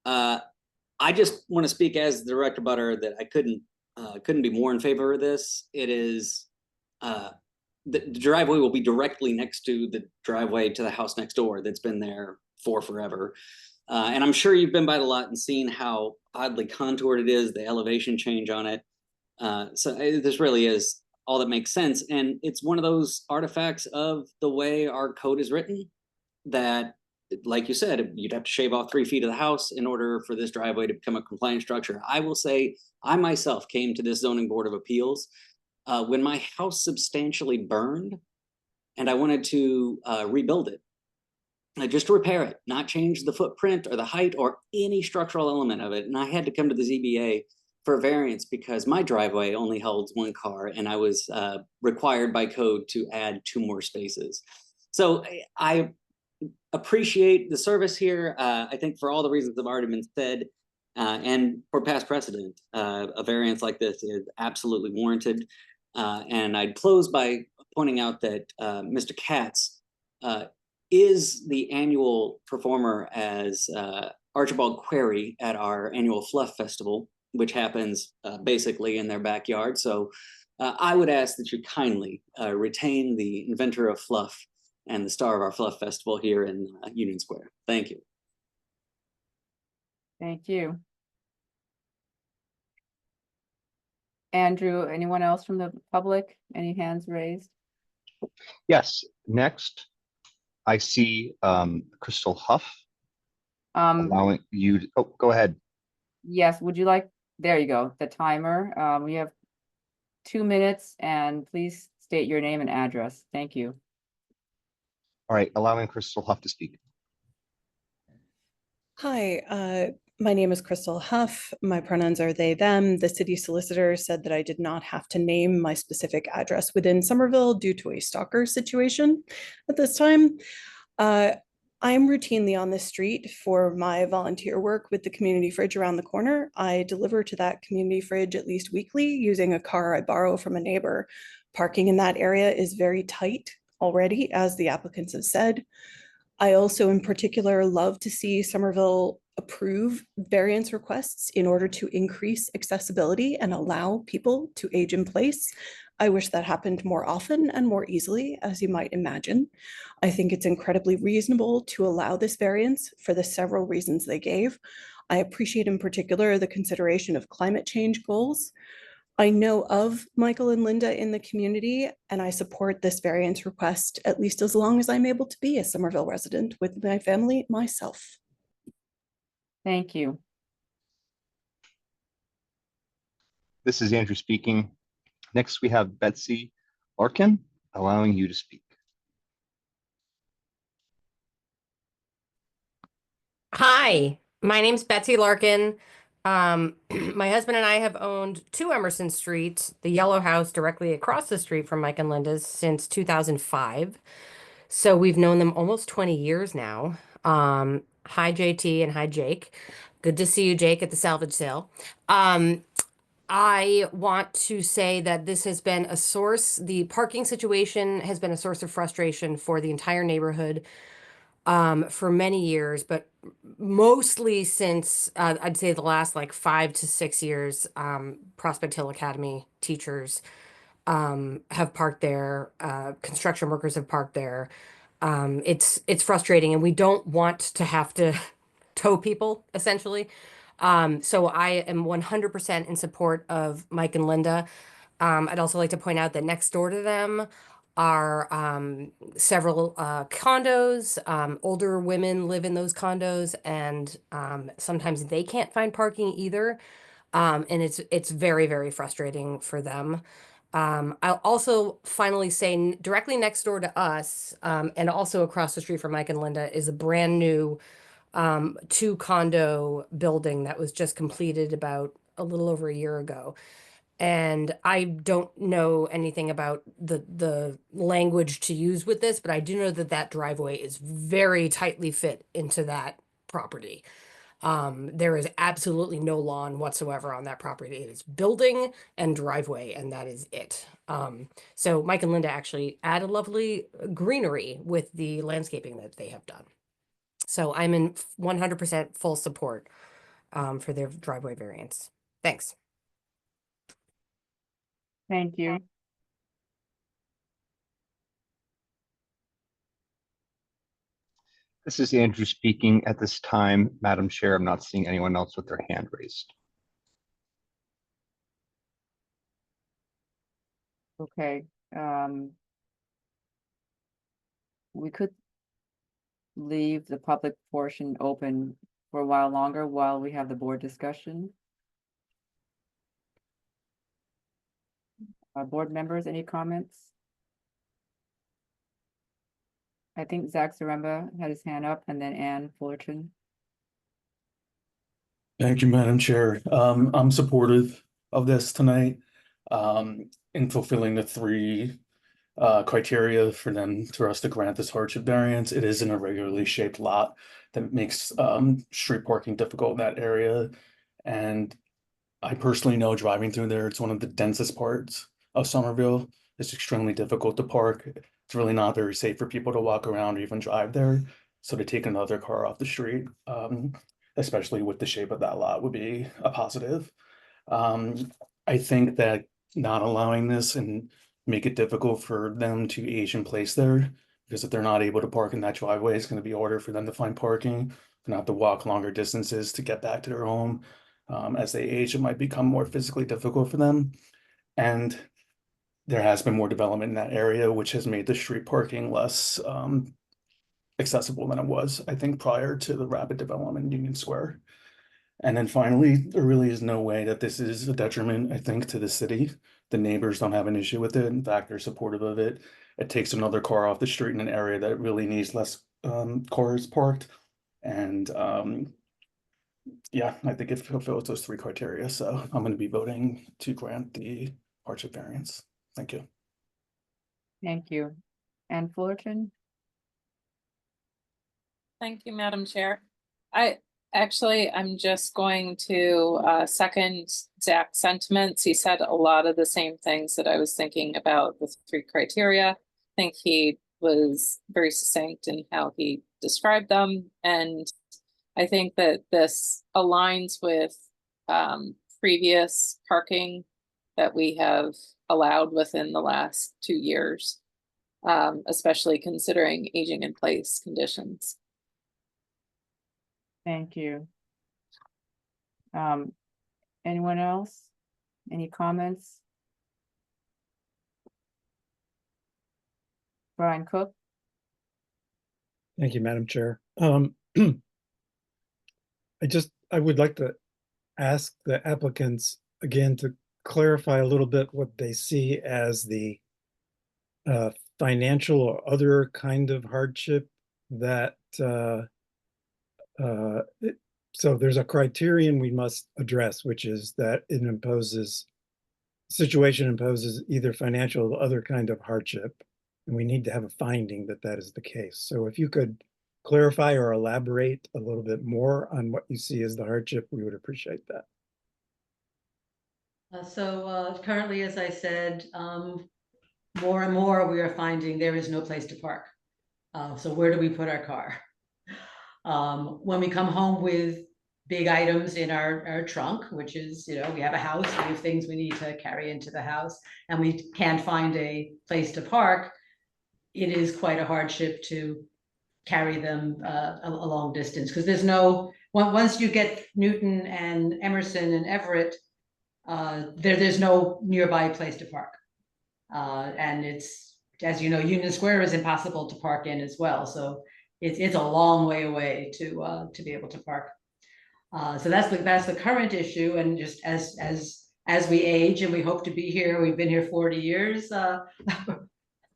L: I just want to speak as the direct abutter that I couldn't be more in favor of this. It is the driveway will be directly next to the driveway to the house next door that's been there for forever. And I'm sure you've been by the lot and seen how oddly contoured it is, the elevation change on it. So this really is all that makes sense. And it's one of those artifacts of the way our code is written that, like you said, you'd have to shave off 3 feet of the house in order for this driveway to become a compliant structure. I will say, I myself came to this zoning board of appeals when my house substantially burned and I wanted to rebuild it. Just to repair it, not change the footprint or the height or any structural element of it. And I had to come to the ZBA for a variance because my driveway only holds 1 car and I was required by code to add 2 more spaces. So I appreciate the service here. I think for all the reasons that have already been said and for past precedent, a variance like this is absolutely warranted. And I'd close by pointing out that Mr. Katz is the annual performer as Archibald Query at our annual Fluff Festival, which happens basically in their backyard. So I would ask that you kindly retain the inventor of Fluff and the star of our Fluff Festival here in Union Square. Thank you.
A: Thank you. Andrew, anyone else from the public? Any hands raised?
D: Yes. Next, I see Crystal Huff, allowing you. Oh, go ahead.
A: Yes, would you like, there you go, the timer. We have 2 minutes and please state your name and address. Thank you.
D: All right, allowing Crystal Huff to speak.
N: Hi, my name is Crystal Huff. My pronouns are they, them. The city solicitor said that I did not have to name my specific address within Somerville due to a stalker situation at this time. I'm routinely on this street for my volunteer work with the community fridge around the corner. I deliver to that community fridge at least weekly using a car I borrow from a neighbor. Parking in that area is very tight already, as the applicants have said. I also in particular love to see Somerville approve variance requests in order to increase accessibility and allow people to age in place. I wish that happened more often and more easily, as you might imagine. I think it's incredibly reasonable to allow this variance for the several reasons they gave. I appreciate in particular the consideration of climate change goals. I know of Michael and Linda in the community, and I support this variance request at least as long as I'm able to be a Somerville resident with my family myself.
A: Thank you.
D: This is Andrew speaking. Next, we have Betsy Larkin, allowing you to speak.
O: Hi, my name's Betsy Larkin. My husband and I have owned 2 Emerson Street, the yellow house directly across the street from Mike and Linda's, since 2005. So we've known them almost 20 years now. Hi, JT, and hi, Jake. Good to see you, Jake, at the salvage sale. I want to say that this has been a source, the parking situation has been a source of frustration for the entire neighborhood for many years, but mostly since I'd say the last like 5 to 6 years. Prospect Hill Academy teachers have parked there. Construction workers have parked there. It's frustrating, and we don't want to have to tow people essentially. So I am 100% in support of Mike and Linda. I'd also like to point out that next door to them are several condos. Older women live in those condos, and sometimes they can't find parking either. And it's very, very frustrating for them. I'll also finally say directly next door to us, and also across the street from Mike and Linda, is a brand new 2 condo building that was just completed about a little over a year ago. And I don't know anything about the language to use with this, but I do know that that driveway is very tightly fit into that property. There is absolutely no lawn whatsoever on that property. It is building and driveway, and that is it. So Mike and Linda actually add a lovely greenery with the landscaping that they have done. So I'm in 100% full support for their driveway variance. Thanks.
A: Thank you.
D: This is Andrew speaking. At this time, Madam Chair, I'm not seeing anyone else with their hand raised.
A: Okay. We could leave the public portion open for a while longer while we have the board discussion. Board members, any comments? I think Zach Zaremba had his hand up, and then Ann Fullerton.
P: Thank you, Madam Chair. I'm supportive of this tonight, in fulfilling the 3 criteria for us to grant this hardship variance. It is an irregularly shaped lot that makes street parking difficult in that area. And I personally know, driving through there, it's one of the densest parts of Somerville. It's extremely difficult to park. It's really not very safe for people to walk around or even drive there. So to take another car off the street, especially with the shape of that lot, would be a positive. I think that not allowing this and make it difficult for them to age in place there, because if they're not able to park in that driveway, it's going to be harder for them to find parking. They're going to have to walk longer distances to get back to their home. As they age, it might become more physically difficult for them. And there has been more development in that area, which has made the street parking less accessible than it was, I think, prior to the rapid development in Union Square. And then finally, there really is no way that this is a detriment, I think, to the city. The neighbors don't have an issue with it. In fact, they're supportive of it. It takes another car off the street in an area that really needs less cars parked. And yeah, I think it fulfills those 3 criteria. So I'm going to be voting to grant the hardship variance. Thank you.
A: Thank you. Ann Fullerton?
C: Thank you, Madam Chair. I'm just going to second Zach's sentiments. He said a lot of the same things that I was thinking about the 3 criteria. I think he was very succinct in how he described them. And I think that this aligns with previous parking that we have allowed within the last 2 years, especially considering aging in place conditions.
A: Thank you. Anyone else? Any comments? Brian Cook?
B: Thank you, Madam Chair. I would like to ask the applicants again to clarify a little bit what they see as the financial or other kind of hardship that so there's a criterion we must address, which is that it situation imposes either financial or other kind of hardship, and we need to have a finding that that is the case. So if you could clarify or elaborate a little bit more on what you see as the hardship, we would appreciate that.
J: Currently, as I said, more and more we are finding there is no place to park. So where do we put our car? When we come home with big items in our trunk, which is, we have a house, we have things we need to carry into the house, and we can't find a place to park, it is quite a hardship to carry them a long distance, because there's no, once you get Newton and Emerson and Everett, there's no nearby place to park. And it's, as you know, Union Square is impossible to park in as well. So it's a long way away to be able to park. So that's the current issue. And just as we age and we hope to be here, we've been here 40 years.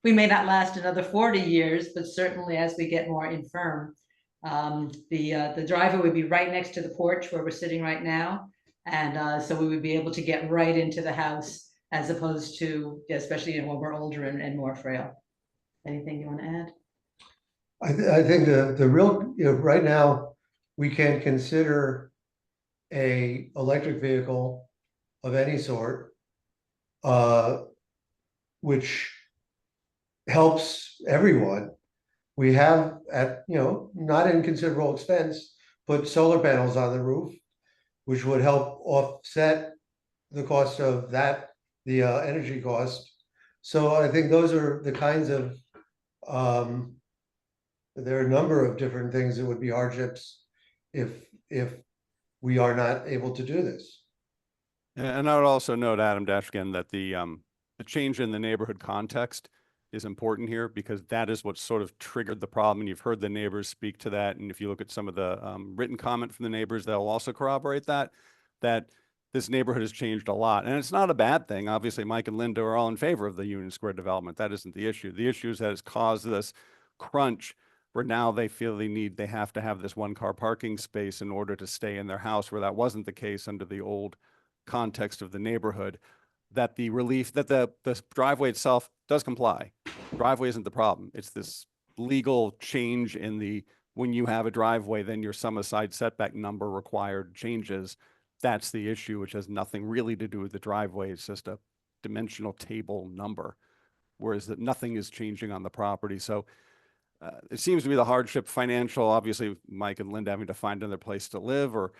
J: We may not last another 40 years, but certainly as we get more infirm, the driveway would be right next to the porch where we're sitting right now. And so we would be able to get right into the house, as opposed to, especially when we're older and more frail. Anything you want to add?
K: I think the real, right now, we can consider a electric vehicle of any sort, which helps everyone. We have at, not inconsiderable expense, put solar panels on the roof, which would help offset the cost of that, the energy cost. So I think those are the kinds of, there are a number of different things that would be hardships if we are not able to do this.
F: And I would also note, Adam Dashkin, that the change in the neighborhood context is important here, because that is what sort of triggered the problem. And you've heard the neighbors speak to that. And if you look at some of the written comment from the neighbors, they'll also corroborate that this neighborhood has changed a lot. And it's not a bad thing. Obviously, Mike and Linda are all in favor of the Union Square development. That isn't the issue. The issue is that it's caused this crunch where now they feel they have to have this 1-car parking space in order to stay in their house, where that wasn't the case under the old context of the neighborhood. That the relief, that the driveway itself does comply. Driveway isn't the problem. It's this legal change in when you have a driveway, then your side setback number required changes. That's the issue, which has nothing really to do with the driveway. It's just a dimensional table number, whereas that nothing is changing on the property. So it seems to be the hardship financial, obviously Mike and Linda having to find another place to live or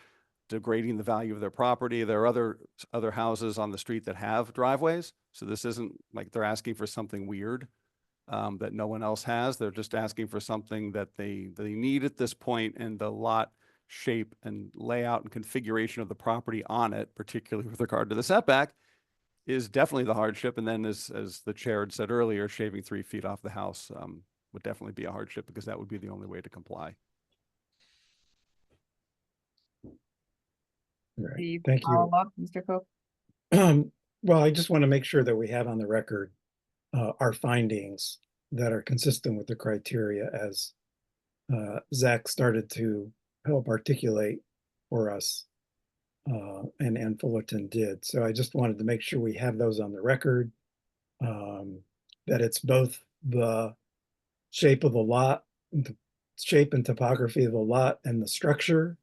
F: degrading the value of their property. There are other houses on the street that have driveways. So this isn't like they're asking for something weird that no one else has. They're just asking for something that they need at this point, and the lot shape and layout and configuration of the property on it, particularly with regard to the setback, is definitely the hardship. And then as the chair had said earlier, shaving 3 feet off the house would definitely be a hardship, because that would be the only way to comply.
B: Right.
A: Steve,
B: Thank you.
A: follow-up, Mr. Cook?
B: Well, I just want to make sure that we have on the record our findings that are consistent with the criteria, as Zach started to help articulate for us, and Fullerton did. So I just wanted to make sure we have those on the record, that it's both the shape of the lot, the shape and topography of the lot and the structure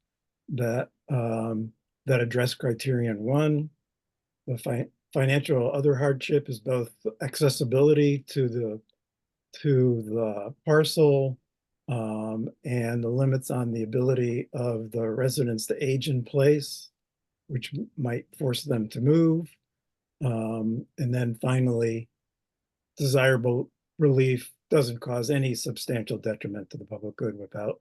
B: that that address criterion 1. The financial other hardship is both accessibility to the parcel and the limits on the ability of the residents to age in place, which might force them to move. And then finally, desirable relief doesn't cause any substantial detriment to the public good without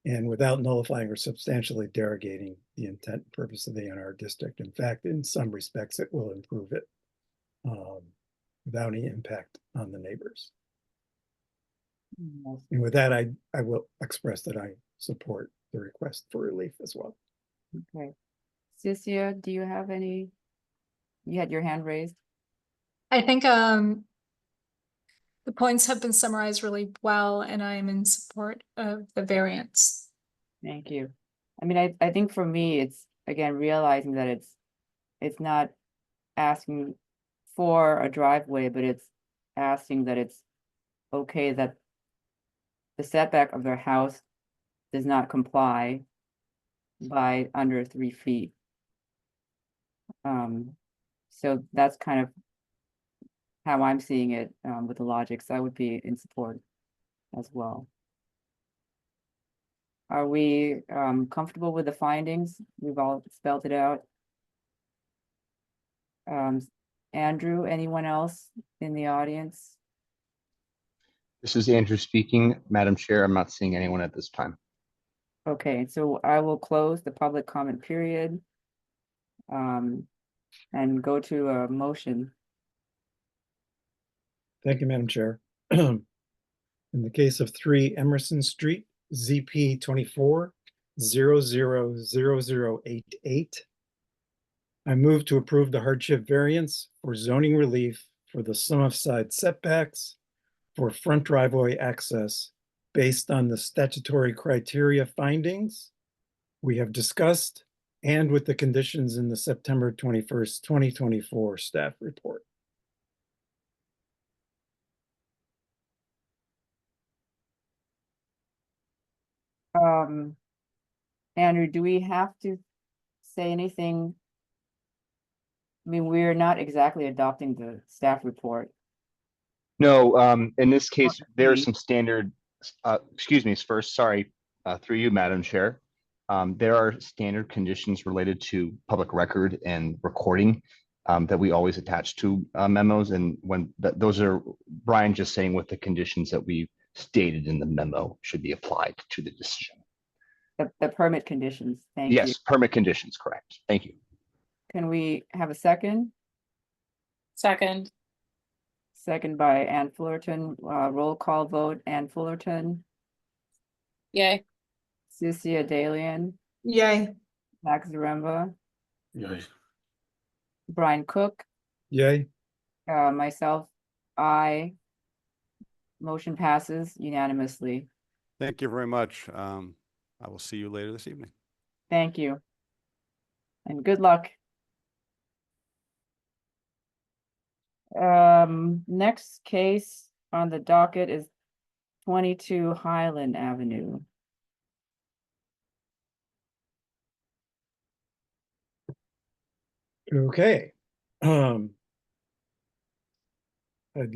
B: nullifying or substantially derogating the intent and purpose of the NR district. In fact, in some respects, it will improve it without any impact on the neighbors. And with that, I will express that I support the request for relief as well.
A: Okay. Cynthia, do you have any? You had your hand raised.
G: I think the points have been summarized really well, and I am in support of the variance.
A: Thank you. I mean, I think for me, it's again realizing that it's not asking for a driveway, but it's asking that it's okay that the setback of their house does not comply by under 3 feet. So that's kind of how I'm seeing it with the logic. So I would be in support as well. Are we comfortable with the findings? We've all spelled it out. Andrew, anyone else in the audience?
D: This is Andrew speaking. Madam Chair, I'm not seeing anyone at this time.
A: Okay, so I will close the public comment period and go to a motion.
B: Thank you, Madam Chair. In the case of 3 Emerson Street, ZP 24-000088, I move to approve the hardship variance for zoning relief for the sum of side setbacks for front driveway access based on the statutory criteria findings we have discussed and with the conditions in the September 21st, 2024 staff report.
A: Andrew, do we have to say anything? I mean, we're not exactly adopting the staff report.
D: No, in this case, there are some standard, excuse me, first, sorry, through you, Madam Chair. There are standard conditions related to public record and recording that we always attach to memos. And when those are, Brian just saying what the conditions that we stated in the memo should be applied to the decision.
A: The permit conditions, thank you.
D: Yes, permit conditions, correct. Thank you.
A: Can we have a second?
C: Second.
A: Second by Ann Fullerton, roll call vote, Ann Fullerton,
C: Yay.
A: Cynthia Dalian,
G: Yay.
A: Max Zaremba,
P: Yay.
A: Brian Cook,
B: Yay.
A: myself, aye. Motion passes unanimously.
F: Thank you very much. I will see you later this evening.
A: Thank you. And good luck. Next case on the docket is 22 Highland Avenue.
B: Okay. I'd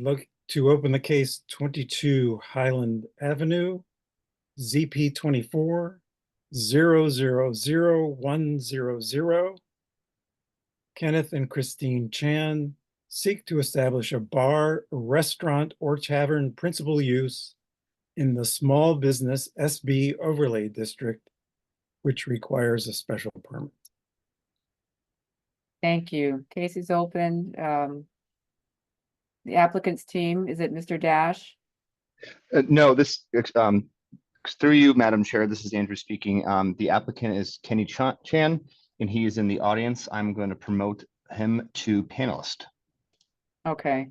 B: like to open the case 22 Highland Avenue, ZP 24-000100. Kenneth and Christine Chan seek to establish a bar, restaurant, or tavern principal use in the small business SB overlay district, which requires a special permit.
A: Thank you. Case is open. The applicant's team, is it Mr. Dash?
D: No, this, through you, Madam Chair, this is Andrew speaking. The applicant is Kenny Chan, and he is in the audience. I'm going to promote him to panelist.
A: Okay.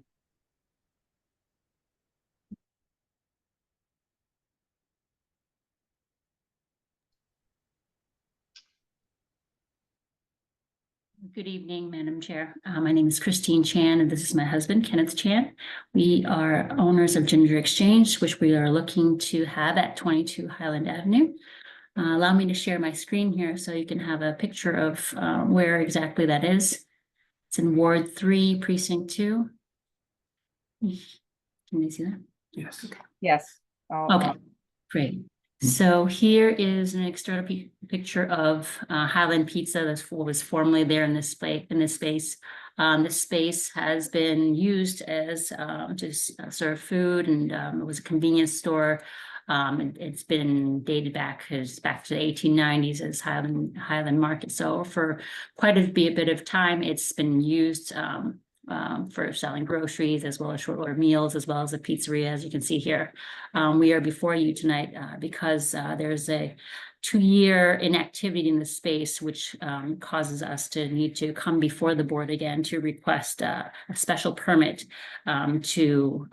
Q: Good evening, Madam Chair. My name is Christine Chan, and this is my husband, Kenneth Chan. We are owners of Ginger Exchange, which we are looking to have at 22 Highland Avenue. Allow me to share my screen here so you can have a picture of where exactly that is. It's in Ward 3, Precinct 2. Can you see that?
P: Yes.
A: Yes.
Q: Okay, great. So here is an external picture of Highland Pizza that was formerly there in this space. This space has been used as to serve food, and it was a convenience store. It's been dated back to the 1890s as Highland Market. So for quite a bit of time, it's been used for selling groceries as well as short order meals, as well as a pizzeria, as you can see here. We are before you tonight because there's a 2-year inactivity in the space, which causes us to need to come before the board again to request a special permit to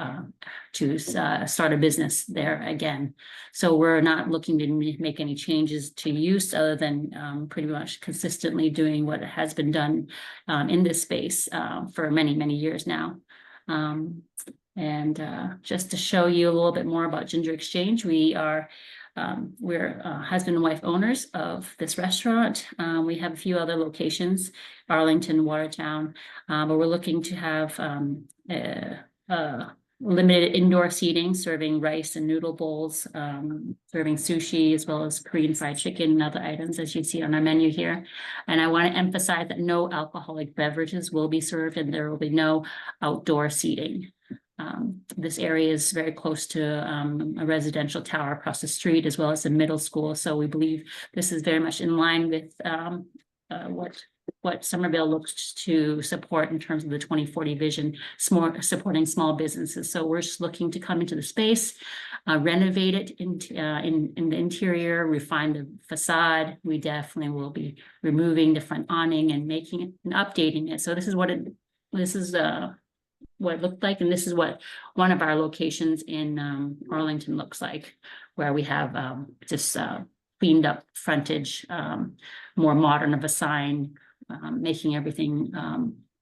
Q: start a business there again. So we're not looking to make any changes to use other than pretty much consistently doing what has been done in this space for many, many years now. Just to show you a little bit more about Ginger Exchange, we're husband and wife owners of this restaurant. We have a few other locations, Arlington, Watertown, but we're looking to have limited indoor seating, serving rice and noodle bowls, serving sushi, as well as Korean fried chicken and other items, as you see on our menu here. And I want to emphasize that no alcoholic beverages will be served, and there will be no outdoor seating. This area is very close to a residential tower across the street, as well as a middle school. So we believe this is very much in line with what Somerville looks to support in terms of the 2040 vision, supporting small businesses. So we're just looking to come into the space, renovate it in the interior, refine the facade. We definitely will be removing the front awning and making it and updating it. So this is what it looked like, and this is what one of our locations in Arlington looks like, where we have just cleaned up frontage, more modern of a sign, making everything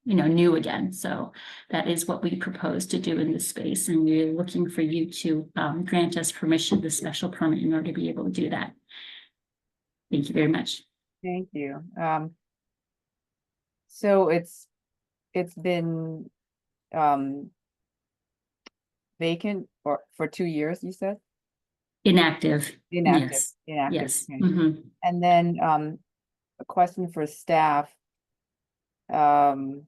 Q: new again. So that is what we propose to do in this space, and we're looking for you to grant us permission, the special permit, in order to be able to do that. Thank you very much.
A: Thank you. So it's been vacant for 2 years, you said?
Q: Inactive.
A: Inactive.
Q: Yes.
A: Inactive.
Q: Yes.
A: Okay.
Q: Mhm.
A: And then a question for staff. For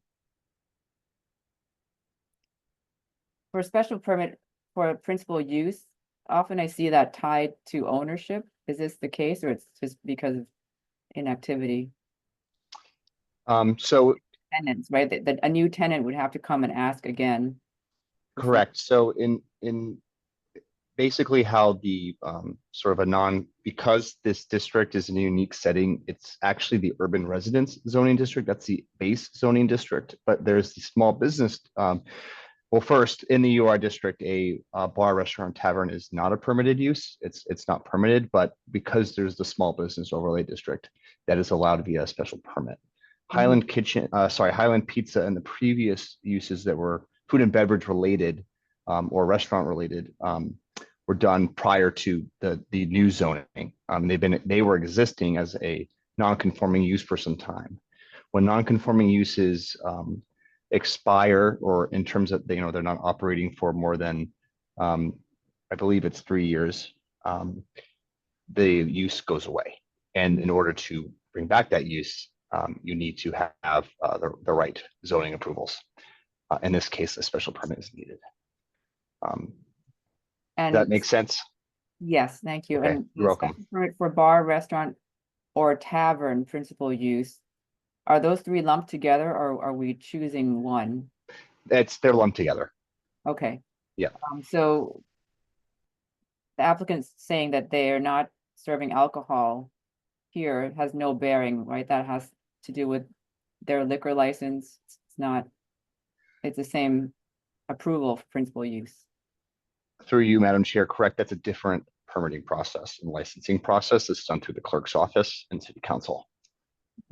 A: special permit for principal use, often I see that tied to ownership. Is this the case, or it's just because of inactivity?
D: So
A: Tenants, right? That a new tenant would have to come and ask again.
D: correct. So in basically how the sort of because this district is in a unique setting, it's actually the urban residence zoning district. That's the base zoning district, but there's the small business. Well, first, in the UR district, a bar, restaurant, tavern is not a permitted use. It's not permitted, but because there's the small business overlay district, that is allowed via a special permit. Highland Pizza and the previous uses that were food and beverage related or restaurant related were done prior to the new zoning. They were existing as a non-conforming use for some time. When non-conforming uses expire, or in terms of they're not operating for more than I believe it's 3 years, the use goes away. And in order to bring back that use, you need to have the right zoning approvals. In this case, a special permit is needed. Does that make sense?
A: Yes, thank you.
D: Okay,
A: And
D: you're welcome.
A: special permit for bar, restaurant, or tavern principal use, are those three lumped together, or are we choosing one?
D: They're lumped together.
A: Okay.
D: Yeah.
A: So the applicant's saying that they are not serving alcohol here. It has no bearing, right? That has to do with their liquor license. It's the same approval for principal use.
D: Through you, Madam Chair, correct. That's a different permitting process and licensing process. It's done through the clerk's office and city council.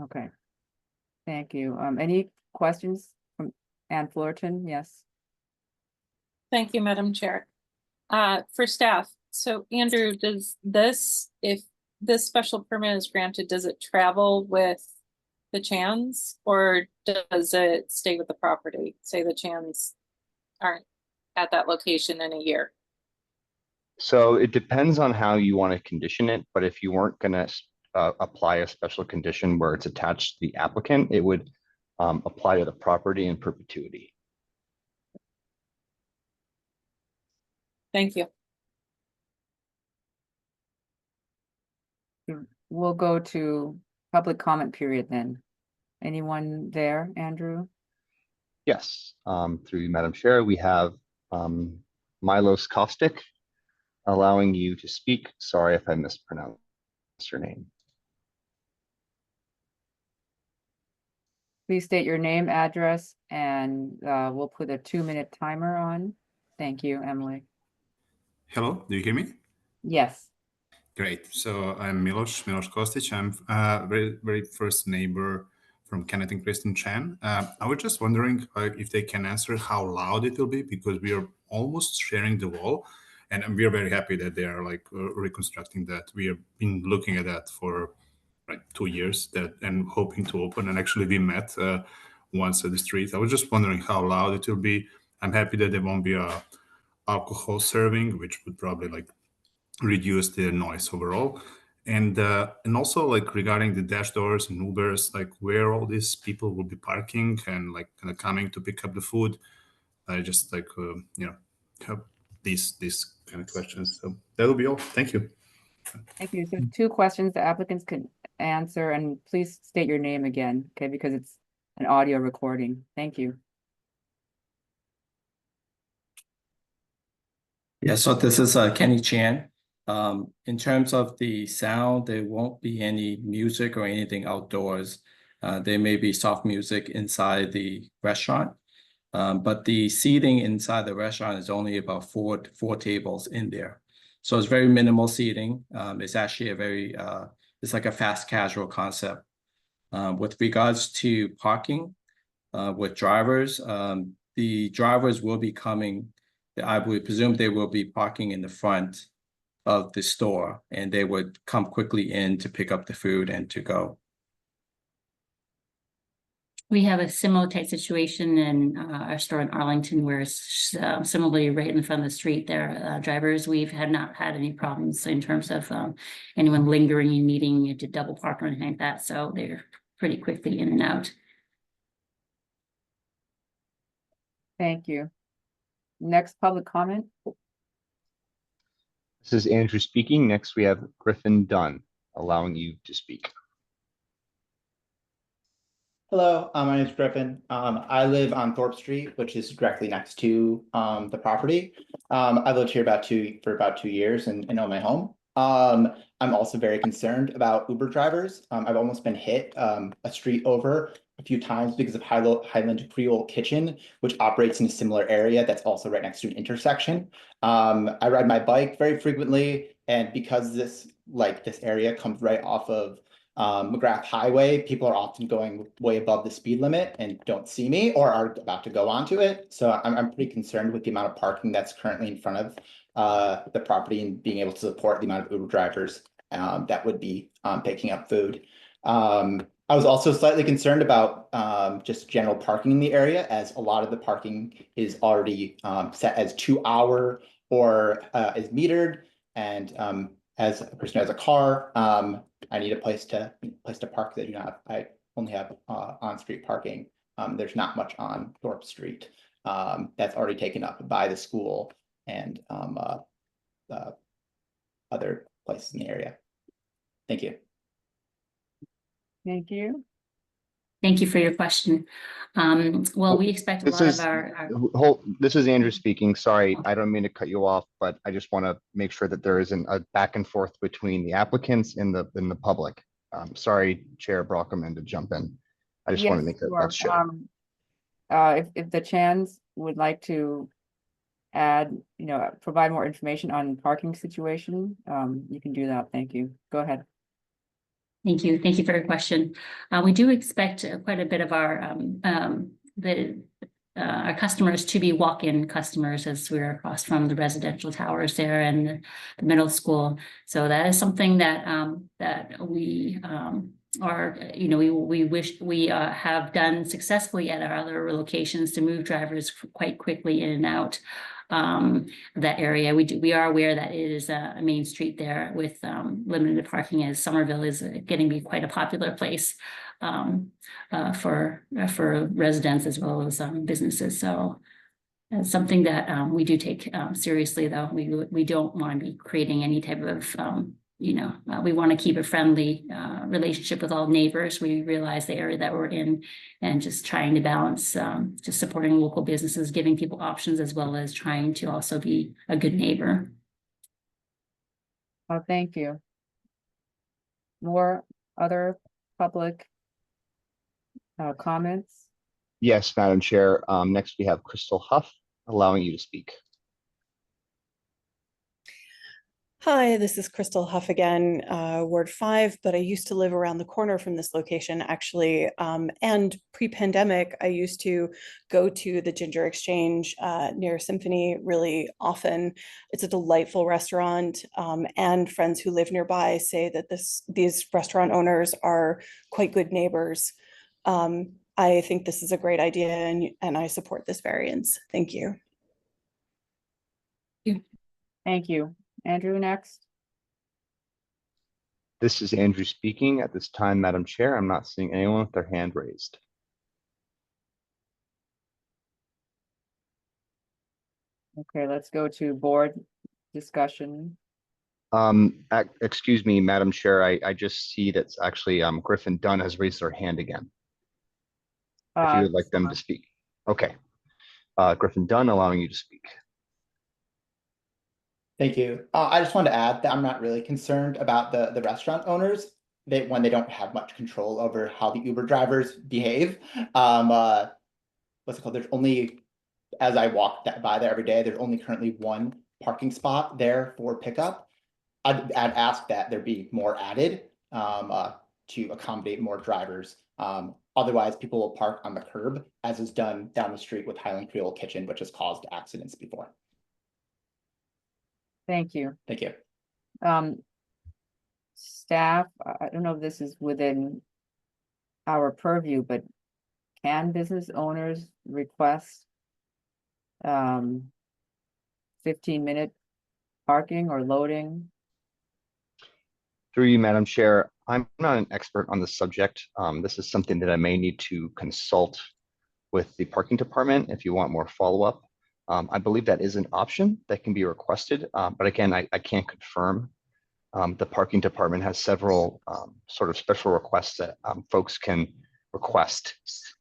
A: Okay. Thank you. Any questions from Ann Fullerton? Yes.
C: Thank you, Madam Chair. For staff, so Andrew, does this, if this special permit is granted, does it travel with the Chans or does it stay with the property? Say the Chans aren't at that location in a year.
D: So it depends on how you want to condition it, but if you weren't going to apply a special condition where it's attached to the applicant, it would apply to the property in perpetuity.
C: Thank you.
A: We'll go to public comment period then. Anyone there, Andrew?
D: Yes, through you, Madam Chair, we have Milos Kostic allowing you to speak. Sorry if I mispronounced your name.
A: Please state your name, address, and we'll put a 2-minute timer on. Thank you, Emily.
R: Hello, do you hear me?
A: Yes.
R: Great. So I'm Milos Kostic. I'm very first neighbor from Kenneth and Kristen Chan. I was just wondering if they can answer how loud it will be, because we are almost sharing the wall, and we are very happy that they are like reconstructing that. We have been looking at that for like 2 years and hoping to open. And actually, we met once at the street. I was just wondering how loud it will be. I'm happy that there won't be a alcohol serving, which would probably like reduce the noise overall. And also like regarding the dash doors and Ubers, like where all these people will be parking and like kind of coming to pick up the food. I just like have these kind of questions. So that will be all. Thank you.
A: Thank you. So 2 questions the applicants can answer, and please state your name again, okay, because it's an audio recording. Thank you.
S: Yeah, so this is Kenny Chan. In terms of the sound, there won't be any music or anything outdoors. There may be soft music inside the restaurant, but the seating inside the restaurant is only about four tables in there. So it's very minimal seating. It's actually it's like a fast casual concept. With regards to parking with drivers, the drivers will be coming. I would presume they will be parking in the front of the store, and they would come quickly in to pick up the food and to go.
Q: We have a similar type situation in our store in Arlington, where it's similarly right in front of the street there. Drivers, we've not had any problems in terms of anyone lingering and needing to double park or anything like that. So they're pretty quickly in and out.
A: Thank you. Next public comment.
D: This is Andrew speaking. Next, we have Griffin Dunn allowing you to speak.
T: Hello, my name is Griffin. I live on Thorpe Street, which is directly next to the property. I've lived here for about 2 years and own my home. I'm also very concerned about Uber drivers. I've almost been hit a street over a few times because of Highland Creole Kitchen, which operates in a similar area that's also right next to an intersection. I ride my bike very frequently, and because this area comes right off of McGrath Highway, people are often going way above the speed limit and don't see me or are about to go onto it. So I'm pretty concerned with the amount of parking that's currently in front of the property and being able to support the amount of Uber drivers that would be picking up food. I was also slightly concerned about just general parking in the area, as a lot of the parking is already set as 2-hour or is metered. And as a person who has a car, I need a place to park that I only have on-street parking. There's not much on Thorpe Street that's already taken up by the school and other places in the area. Thank you.
A: Thank you.
Q: Thank you for your question. Well, we expect a lot of our
D: This is Andrew speaking. Sorry, I don't mean to cut you off, but I just want to make sure that there isn't a back and forth between the applicants and the public. Sorry, Chair Brockerman, to jump in. I just want to make that sure.
A: If the Chans would like to add, provide more information on parking situation, you can do that. Thank you. Go ahead.
Q: Thank you. Thank you for your question. We do expect quite a bit of our customers to be walk-in customers, as we're across from the residential towers there and the middle school. So that is something that we are, we wish we have done successfully at our other locations to move drivers quite quickly in and out that area. We are aware that it is a main street there with limited parking, as Somerville is getting to be quite a popular place for residents as well as businesses. So it's something that we do take seriously, though. We don't want to be creating any type of we want to keep a friendly relationship with all neighbors. We realize the area that we're in, and just trying to balance just supporting local businesses, giving people options, as well as trying to also be a good neighbor.
A: Oh, thank you. More other public comments?
D: Yes, Madam Chair. Next we have Crystal Huff, allowing you to speak.
N: Hi, this is Crystal Huff again, Ward 5, but I used to live around the corner from this location, actually. And pre-pandemic, I used to go to the Ginger Exchange near Symphony really often. It's a delightful restaurant, and friends who live nearby say that these restaurant owners are quite good neighbors. I think this is a great idea, and I support this variance. Thank you.
A: Thank you. Andrew, next.
D: This is Andrew speaking. At this time, Madam Chair, I'm not seeing anyone with their hand raised.
A: Okay, let's go to board discussion.
D: Excuse me, Madam Chair, I just see that's actually Griffin Dunn has raised their hand again. If you would like them to speak. Okay. Griffin Dunn, allowing you to speak.
T: Thank you. I just wanted to add that I'm not really concerned about the restaurant owners when they don't have much control over how the Uber drivers behave. What's it called? There's only, as I walk by there every day, there's only currently one parking spot there for pickup. I'd ask that there be more added to accommodate more drivers. Otherwise, people will park on the curb, as is done down the street with Highland Creole Kitchen, which has caused accidents before.
A: Thank you.
T: Thank you.
A: Staff, I don't know if this is within our purview, but can business owners request 15-minute parking or loading?
D: Through you, Madam Chair, I'm not an expert on the subject. This is something that I may need to consult with the parking department if you want more follow-up. I believe that is an option that can be requested, but again, I can't confirm. The parking department has several sort of special requests that folks can request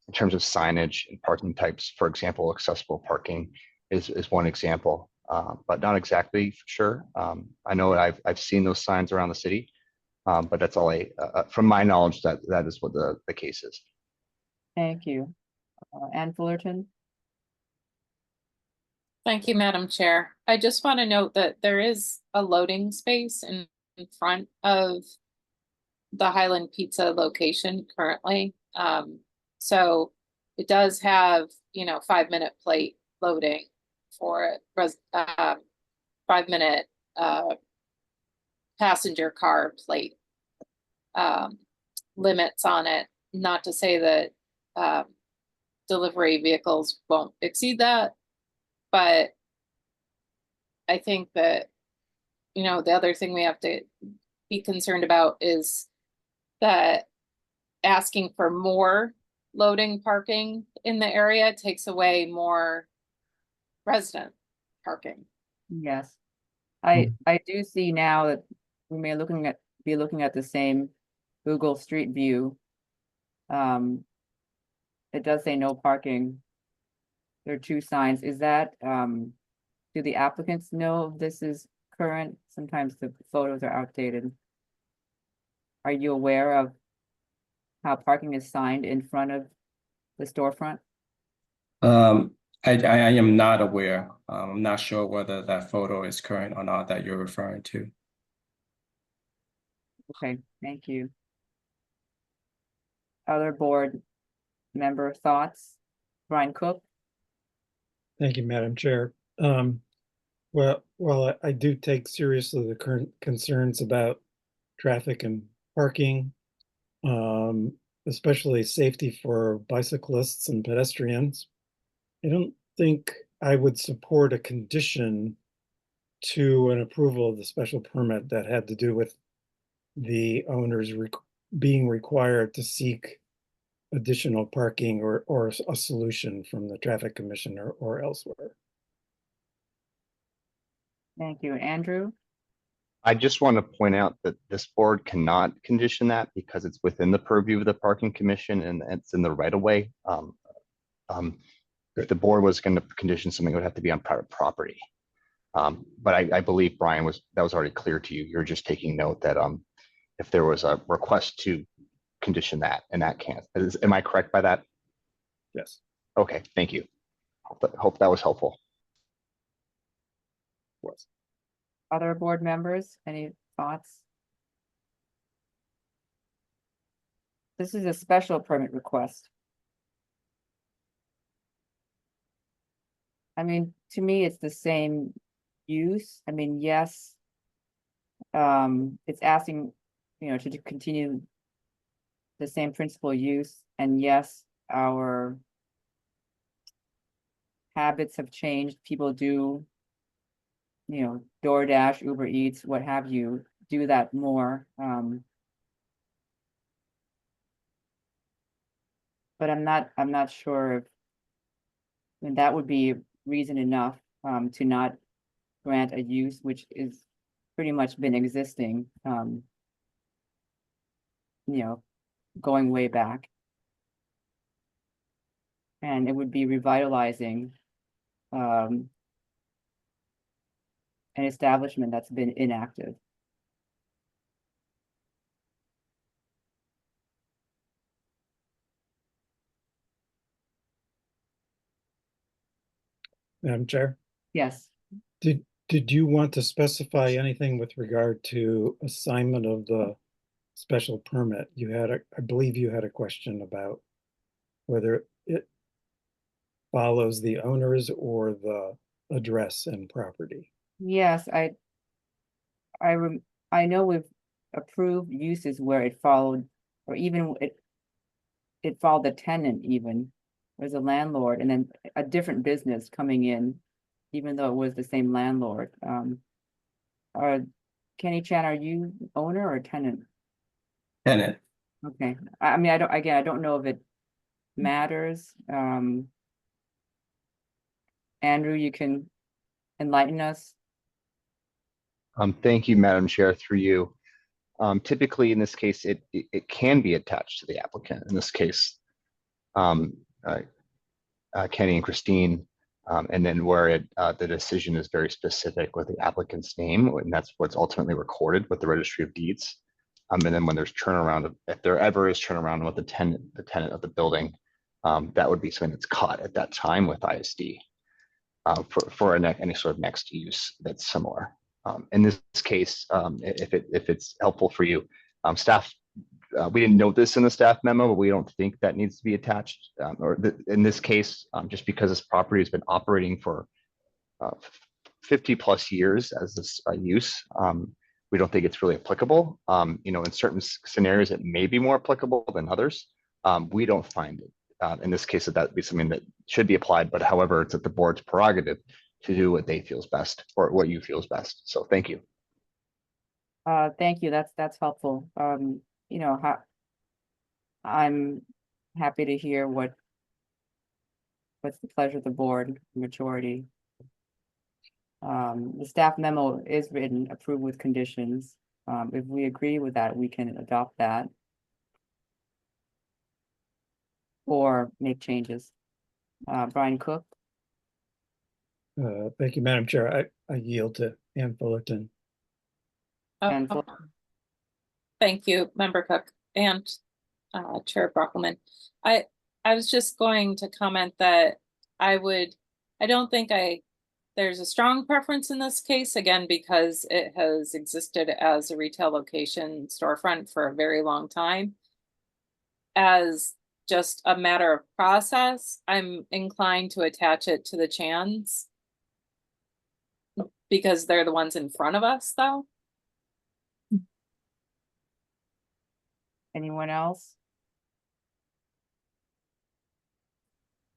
D: in terms of signage and parking types. For example, accessible parking is one example, but not exactly sure. I know I've seen those signs around the city, but that's all from my knowledge, that is what the case is.
A: Thank you. Ann Fullerton.
C: Thank you, Madam Chair. I just want to note that there is a loading space in front of the Highland Pizza location currently. So it does have, 5-minute plate loading for 5-minute passenger car plate limits on it. Not to say that delivery vehicles won't exceed that, but I think that, the other thing we have to be concerned about is that asking for more loading parking in the area takes away more resident parking.
A: Yes. I do see now that we may be looking at the same Google Street View. It does say no parking. There are 2 signs. Is that, do the applicants know this is current? Sometimes the photos are outdated. Are you aware of how parking is signed in front of the storefront?
S: I am not aware. I'm not sure whether that photo is current or not that you're referring to.
A: Okay, thank you. Other board member thoughts? Brian Cook?
B: Thank you, Madam Chair. Well, I do take seriously the current concerns about traffic and parking, especially safety for bicyclists and pedestrians. I don't think I would support a condition to an approval of the special permit that had to do with the owners being required to seek additional parking or a solution from the traffic commissioner or elsewhere.
A: Thank you. Andrew?
D: I just want to point out that this board cannot condition that because it's within the purview of the parking commission and it's in the right of way. If the board was going to condition something, it would have to be on private property. But I believe Brian that was already clear to you. You're just taking note that if there was a request to condition that and that can't, am I correct by that?
B: Yes.
D: Okay, thank you. Hope that was helpful.
A: Other board members, any thoughts? This is a special permit request. I mean, to me, it's the same use. I mean, yes. It's asking, to continue the same principal use, and yes, our habits have changed. People do, DoorDash, Uber Eats, what have you, do that more. But I'm not sure if, that would be reason enough to not grant a use which is pretty much been existing, going way back. And it would be revitalizing an establishment that's been inactive.
B: Madam Chair,
A: Yes.
B: did you want to specify anything with regard to assignment of the special permit? I believe you had a question about whether it follows the owners or the address and property.
A: Yes, I know we've approved uses where it followed, or even it followed the tenant even, as a landlord, and then a different business coming in, even though it was the same landlord. Kenny Chan, are you owner or tenant?
S: Tenant.
A: Okay, I mean, I don't know if it matters. Andrew, you can enlighten us.
D: Thank you, Madam Chair, through you. Typically, in this case, it can be attached to the applicant. In this case, Kenny and Christine, and then where the decision is very specific with the applicant's name, and that's what's ultimately recorded with the Registry of Deeds. And then when there's turnaround, if there ever is turnaround with the tenant of the building, that would be something that's caught at that time with ISD for any sort of next use that's similar. In this case, if it's helpful for you, staff, we didn't note this in the staff memo, but we don't think that needs to be attached. In this case, just because this property has been operating for 50 plus years as this use, we don't think it's really applicable. In certain scenarios, it may be more applicable than others. We don't find it. In this case, that would be something that should be applied, but however, it's at the board's prerogative to do what they feels best or what you feel is best. So thank you.
A: Thank you. That's helpful. I'm happy to hear what's the pleasure of the board majority. The staff memo is written, approved with conditions. If we agree with that, we can adopt that or make changes. Brian Cook.
B: Thank you, Madam Chair. I yield to Ann Fullerton.
C: Thank you, Member Cook and Chair Brockelman. I was just going to comment that I don't think there's a strong preference in this case, again, because it has existed as a retail location storefront for a very long time. as just a matter of process, I'm inclined to attach it to the Chans. Because they're the ones in front of us, though.
A: Anyone else?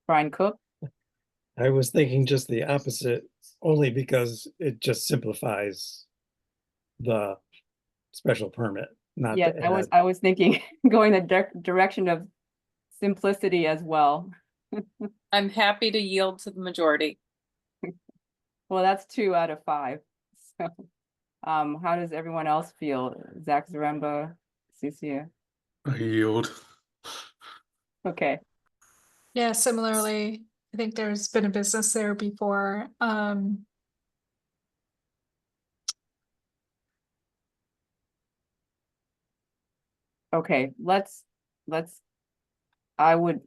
A: Brian Cook?
B: I was thinking just the opposite, only because it just simplifies the special permit, not
A: Yes,
B: to add.
A: I was thinking going the direction of simplicity as well.
C: I'm happy to yield to the majority.
A: Well, that's 2 out of 5. So, how does everyone else feel? Zach Zaremba, Cecilia?
P: I yield.
A: Okay,
G: Yeah, similarly, I think there's been a business there before.
A: okay, I would,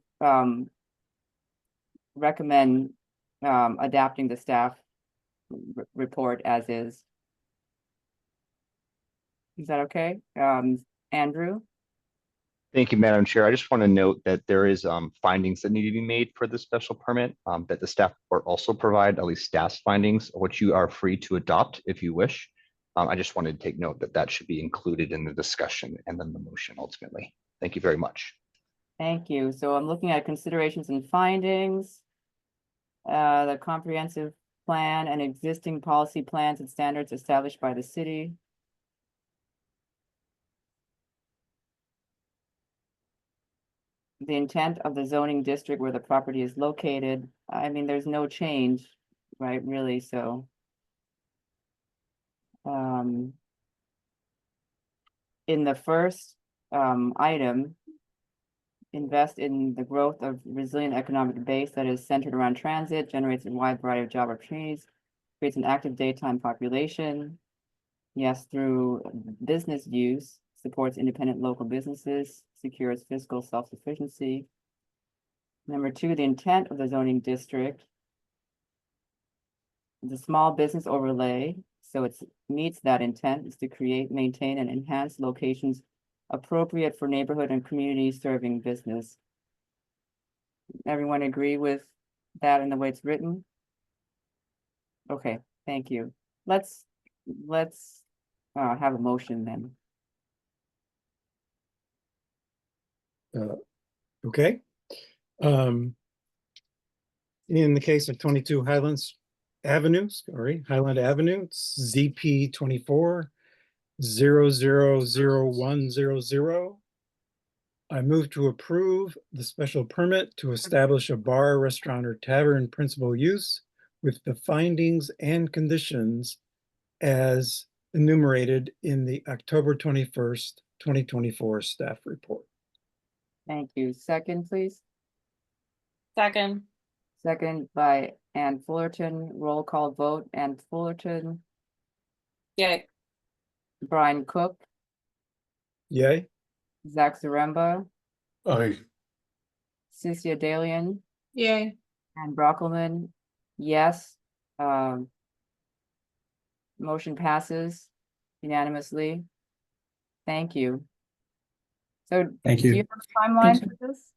A: recommend, adapting the staff report as is. Is that okay? Andrew?
D: Thank you, Madam Chair. I just want to note that there is findings that need to be made for the special permit, that the staff report also provide, at least staff's findings, which you are free to adopt if you wish. I just wanted to take note that that should be included in the discussion and then the motion ultimately. Thank you very much.
A: Thank you. So I'm looking at considerations and findings. The comprehensive plan and existing policy plans and standards established by the city. The intent of the zoning district where the property is located. I mean, there's no change, right, really, so. In the first item, invest in the growth of resilient economic base that is centered around transit, generates a wide variety of job opportunities, creates an active daytime population. Yes, through business use, supports independent local businesses, secures fiscal self-sufficiency. Number 2, the intent of the zoning district. The small business overlay, so it meets that intent, is to create, maintain, and enhance locations appropriate for neighborhood and community serving business. Everyone agree with that and the way it's written? Okay, thank you. Let's have a motion then.
B: Okay. In the case of 22 Highland Avenue, it's ZP 24-000100. I move to approve the special permit to establish a bar, restaurant, or tavern principal use with the findings and conditions as enumerated in the October 21st, 2024 staff report.
A: Thank you. Second, please.
C: Second.
A: Second by Ann Fullerton. Roll call vote. Ann Fullerton.
C: Yay.
A: Brian Cook.
B: Yay.
A: Zach Zaremba.
P: Aye.
A: Cecilia Dalian.
G: Yay.
A: And Brockelman. Yes. Motion passes unanimously. Thank you. So
S: Thank
A: do
S: you.
A: you have a timeline for this?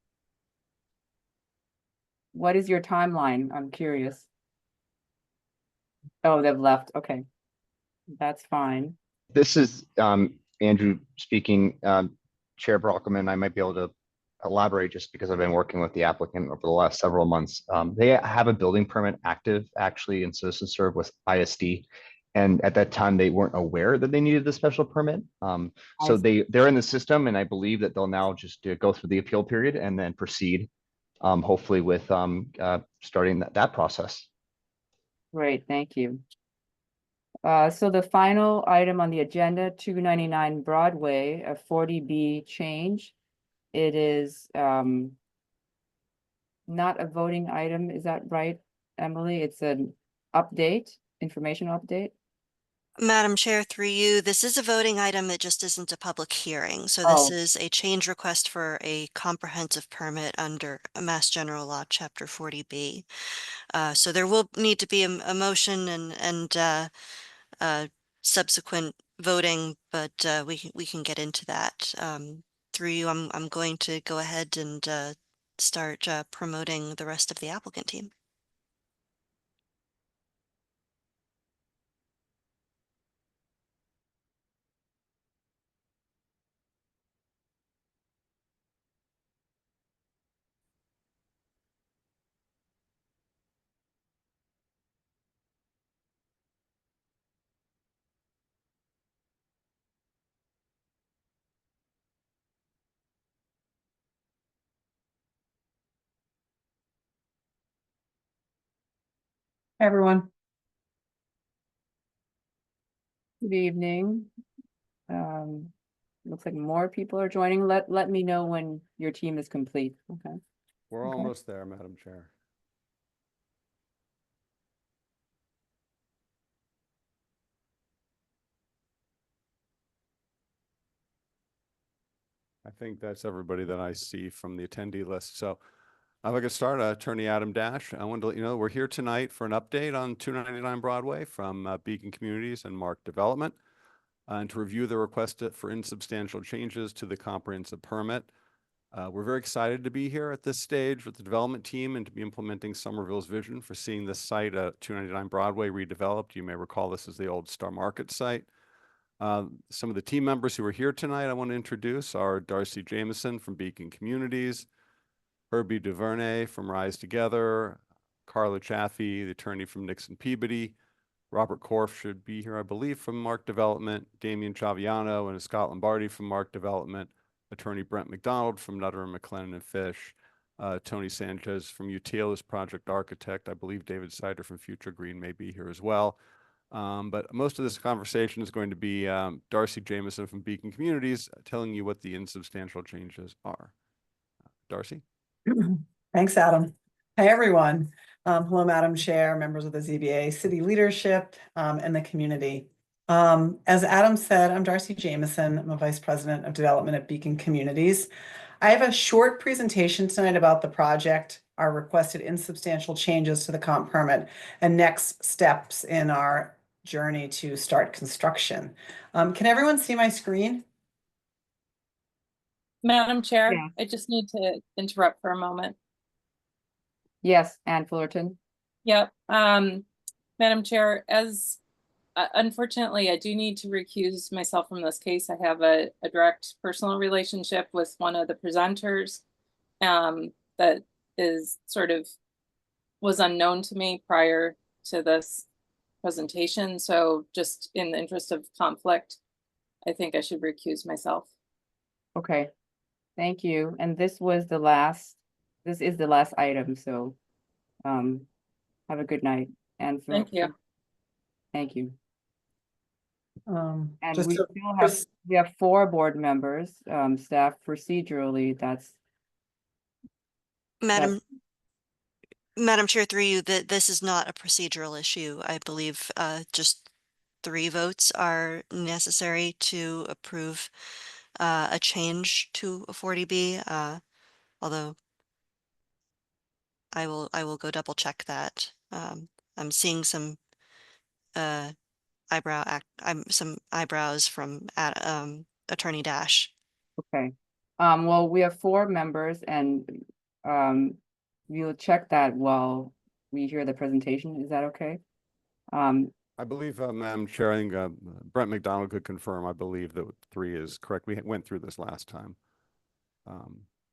A: What is your timeline? I'm curious. Oh, they've left. Okay. That's fine.
D: This is Andrew speaking. Chair Brockelman, I might be able to elaborate just because I've been working with the applicant over the last several months. They have a building permit active actually in Citizen Serve with ISD. And at that time, they weren't aware that they needed the special permit. So they're in the system, and I believe that they'll now just go through the appeal period and then proceed, hopefully with starting that process.
A: Great, thank you. So the final item on the agenda, 299 Broadway, a 40B change. It is not a voting item, is that right, Emily? It's an update, informational update?
U: Madam Chair, through you, this is a voting item. It just isn't a public hearing. So this is a change request for a comprehensive permit under Mass General Law, Chapter 40B. So there will need to be a motion and subsequent voting, but we can get into that through you, I'm going to go ahead and start promoting the rest of the applicant team.
E: Everyone.
A: Good evening. Looks like more people are joining. Let me know when your team is complete. Okay.
F: We're
A: Okay.
F: almost there, Madam Chair. I think that's everybody that I see from the attendee list. So if I could start, Attorney Adam Dash, I wanted to let you know we're here tonight for an update on 299 Broadway from Beacon Communities and Mark Development, and to review the request for insubstantial changes to the comprehensive permit. We're very excited to be here at this stage with the development team and to be implementing Somerville's vision for seeing this site at 299 Broadway redeveloped. You may recall this is the old Star Market site. Some of the team members who are here tonight I want to introduce are Darcy Jameson from Beacon Communities, Herbie Duvernay from Rise Together, Carla Chaffee, the attorney from Nixon Peabody, Robert Korf should be here, I believe, from Mark Development, Damian Chaviano and Scott Lombardi from Mark Development, attorney Brent McDonald from Nutter and McLennan and Fish, Tony Sanchez from Utile as project architect. I believe David Sider from Future Green may be here as well. But most of this conversation is going to be Darcy Jameson from Beacon Communities telling you what the insubstantial changes are. Darcy?
E: Thanks, Adam. Hi, everyone. Hello, Madam Chair, members of the ZBA, city leadership, and the community. As Adam said, I'm Darcy Jameson. I'm a Vice President of Development at Beacon Communities. I have a short presentation tonight about the project, our requested insubstantial changes to the comp permit, and next steps in our journey to start construction. Can everyone see my screen?
C: Madam Chair,
A: Yeah.
C: I just need to interrupt for a moment.
A: Yes, Ann Fullerton.
C: Yep. Madam Chair, as unfortunately, I do need to recuse myself from this case. I have a direct personal relationship with one of the presenters that is was unknown to me prior to this presentation. So just in the interest of conflict, I think I should recuse myself.
A: Okay. Thank you. And this is the last item, so have a good night. And
C: Thank you.
A: Thank you. And
E: Just
A: we
E: to-
A: still have 4 board members, staff procedurally, that's
U: Madam Chair, through you, this is not a procedural issue. I believe just 3 votes are necessary to approve a change to a 40B, although I will go double check that. I'm seeing some eyebrows from Attorney Dash.
A: okay. Well, we have 4 members and we'll check that while we hear the presentation. Is that okay?
F: I believe, Madam Chair, I think Brent McDonald could confirm, I believe that 3 is correct. We went through this last time.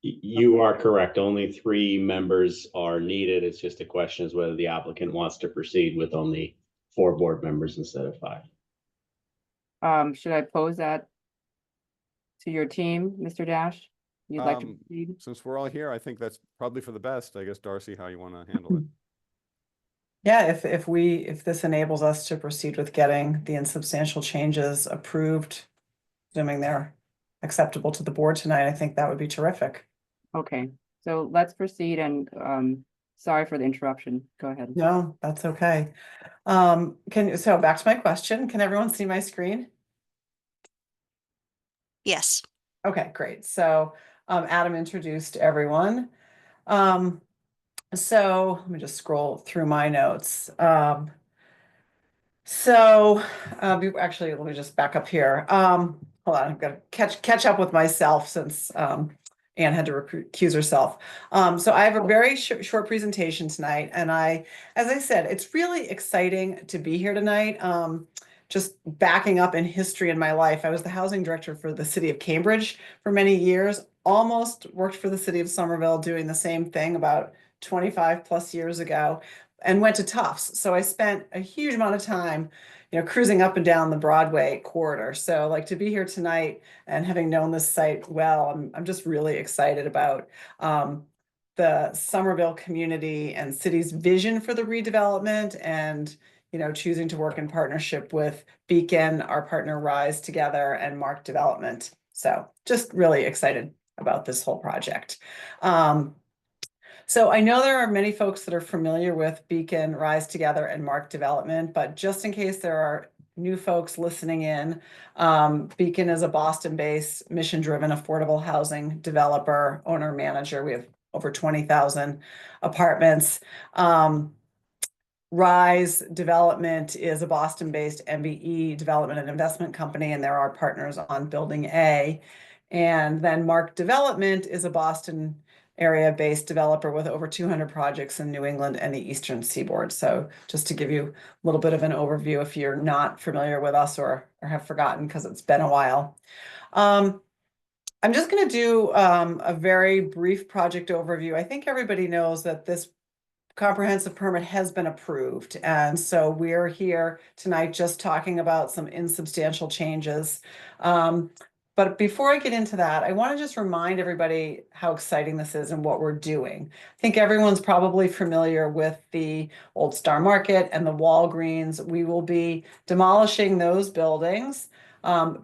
V: You are correct. Only 3 members are needed. It's just a question is whether the applicant wants to proceed with only 4 board members instead of 5.
A: Should I pose that to your team, Mr. Dash? You'd like to proceed?
F: Since we're all here, I think that's probably for the best. I guess, Darcy, how you want to handle it?
E: Yeah, if this enables us to proceed with getting the insubstantial changes approved, assuming they're acceptable to the board tonight, I think that would be terrific.
A: Okay, so let's proceed and sorry for the interruption. Go ahead.
E: No, that's okay. So back to my question. Can everyone see my screen?
U: Yes.
E: Okay, great. So Adam introduced everyone. So let me just scroll through my notes. Actually, let me just back up here. hold on, I've got to catch up with myself since Anne had to recuse herself. So I have a very short presentation tonight, and as I said, it's really exciting to be here tonight. Just backing up in history in my life, I was the housing director for the city of Cambridge for many years, almost worked for the city of Somerville doing the same thing about 25 plus years ago, and went to Tufts. So I spent a huge amount of time, cruising up and down the Broadway corridor. So like to be here tonight and having known this site well, I'm just really excited about the Somerville community and city's vision for the redevelopment, and choosing to work in partnership with Beacon, our partner Rise Together, and Mark Development. So just really excited about this whole project. So I know there are many folks that are familiar with Beacon, Rise Together, and Mark Development, but just in case there are new folks listening in, Beacon is a Boston-based, mission-driven, affordable housing developer, owner, manager. We have over 20,000 apartments. Rise Development is a Boston-based MBE development and investment company, and they're our partners on Building A. And then Mark Development is a Boston area-based developer with over 200 projects in New England and the Eastern Seaboard. So just to give you a little bit of an overview if you're not familiar with us or have forgotten because it's been a while. I'm just going to do a very brief project overview. I think everybody knows that this comprehensive permit has been approved. And so we're here tonight just talking about some insubstantial changes. But before I get into that, I want to just remind everybody how exciting this is and what we're doing. I think everyone's probably familiar with the Old Star Market and the Walgreens. We will be demolishing those buildings,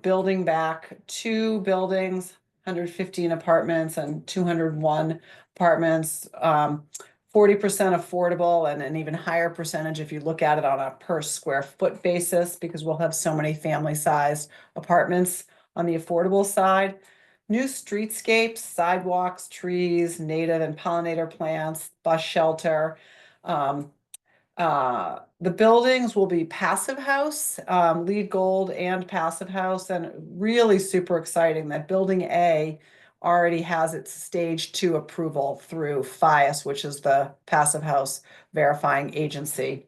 E: building back 2 buildings, 115 apartments and 201 apartments. 40% affordable, and an even higher percentage if you look at it on a per square foot basis, because we'll have so many family-sized apartments on the affordable side. New streetscapes, sidewalks, trees, native and pollinator plants, bus shelter. The buildings will be passive house, LEED Gold and passive house, and really super exciting that Building A already has its stage 2 approval through FIAS, which is the Passive House Verifying Agency.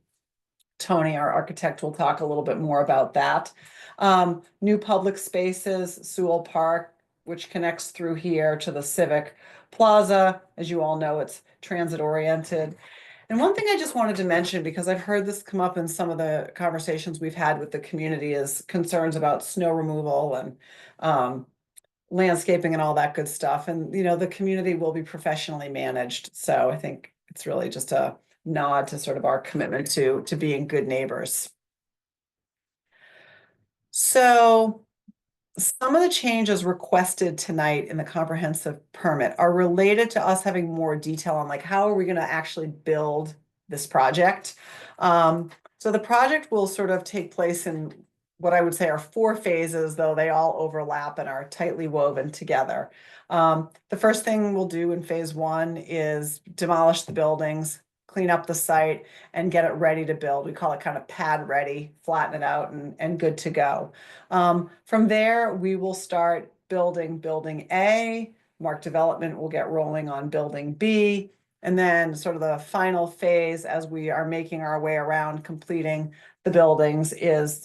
E: Tony, our architect, will talk a little bit more about that. New public spaces, Sewell Park, which connects through here to the Civic Plaza. As you all know, it's transit oriented. And one thing I just wanted to mention, because I've heard this come up in some of the conversations we've had with the community, is concerns about snow removal and landscaping and all that good stuff. And, the community will be professionally managed. So I think it's really just a nod to sort of our commitment to being good neighbors. So some of the changes requested tonight in the comprehensive permit are related to us having more detail on how are we going to actually build this project. So the project will sort of take place in what I would say are 4 phases, though they all overlap and are tightly woven together. The first thing we'll do in phase 1 is demolish the buildings, clean up the site, and get it ready to build. We call it kind of pad ready, flatten it out, and good to go. From there, we will start building Building A. Mark Development will get rolling on Building B. And then sort of the final phase, as we are making our way around completing the buildings,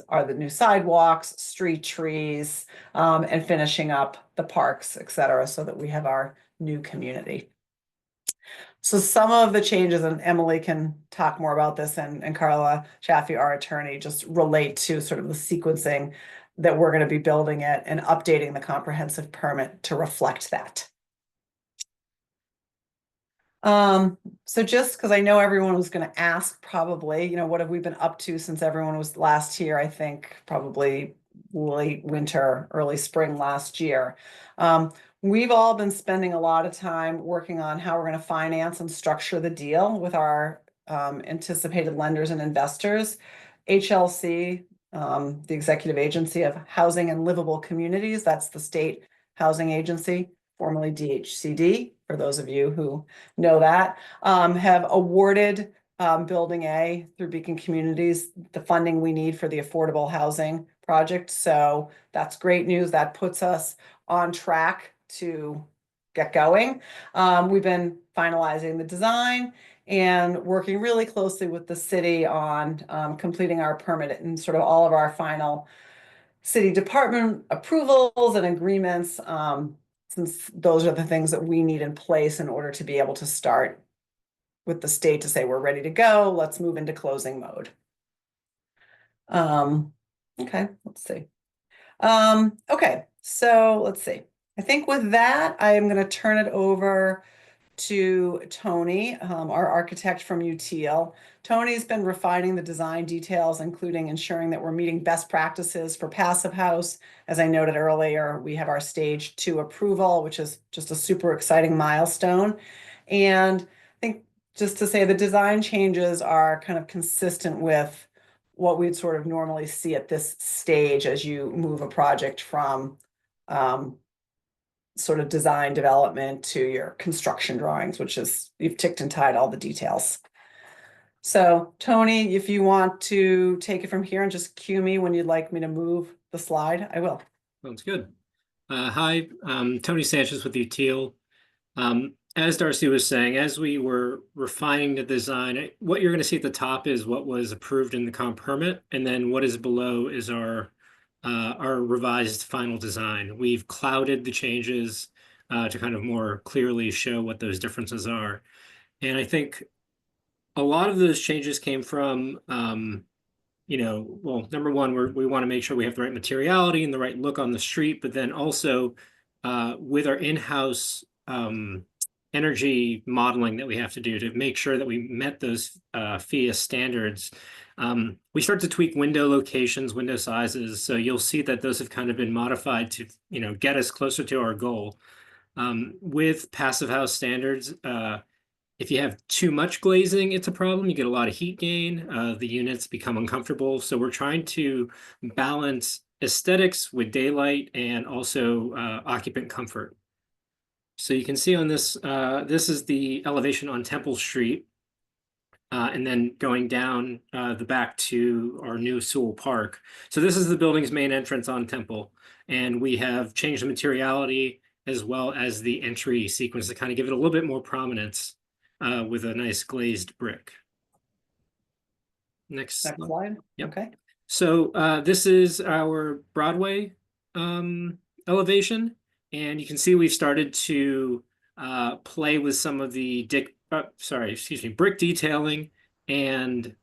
E: are the new sidewalks, street trees, and finishing up the parks, et cetera, so that we have our new community. So some of the changes, and Emily can talk more about this, and Carla Chaffee, our attorney, just relate to sort of the sequencing that we're going to be building it and updating the comprehensive permit to reflect that. So just because I know everyone was going to ask probably, what have we been up to since everyone was last here? I think probably late winter, early spring last year. We've all been spending a lot of time working on how we're going to finance and structure the deal with our anticipated lenders and investors. HLC, the Executive Agency of Housing and Livable Communities, that's the state housing agency, formerly DHCD, for those of you who know that, have awarded Building A through Beacon Communities the funding we need for the affordable housing project. So that's great news. That puts us on track to get going. We've been finalizing the design and working really closely with the city on completing our permit and sort of all of our final city department approvals and agreements, since those are the things that we need in place in order to be able to start with the state to say we're ready to go. Let's move into closing mode. Okay, let's see. Okay, so let's see. I think with that, I am going to turn it over to Tony, our architect from UTL. Tony's been refining the design details, including ensuring that we're meeting best practices for Passive House. As I noted earlier, we have our stage 2 approval, which is just a super exciting milestone. And I think just to say the design changes are kind of consistent with what we'd sort of normally see at this stage as you move a project from sort of design development to your construction drawings, which is, you've ticked and tied all the details. So Tony, if you want to take it from here and just cue me when you'd like me to move the slide, I will.
H: Sounds good. Hi, Tony Sanchez with UTL. As Darcy was saying, as we were refining the design, what you're going to see at the top is what was approved in the comp permit, and then what is below is our revised final design. We've clouded the changes to kind of more clearly show what those differences are. And I think a lot of those changes came from, well, number one, we want to make sure we have the right materiality and the right look on the street, but then also with our in-house energy modeling that we have to do to make sure that we met those FIA standards. We start to tweak window locations, window sizes. So you'll see that those have kind of been modified to, get us closer to our goal. With Passive House standards, if you have too much glazing, it's a problem. You get a lot of heat gain. The units become uncomfortable. So we're trying to balance aesthetics with daylight and also occupant comfort. So you can see on this, this is the elevation on Temple Street. And then going down the back to our new Sewell Park. So this is the building's main entrance on Temple. And we have changed the materiality as well as the entry sequence to kind of give it a little bit more prominence with a nice glazed brick. Next
E: slide.
H: Yep.
E: Okay.
H: So this is our Broadway elevation. And you can see we've started to play with some of the brick detailing and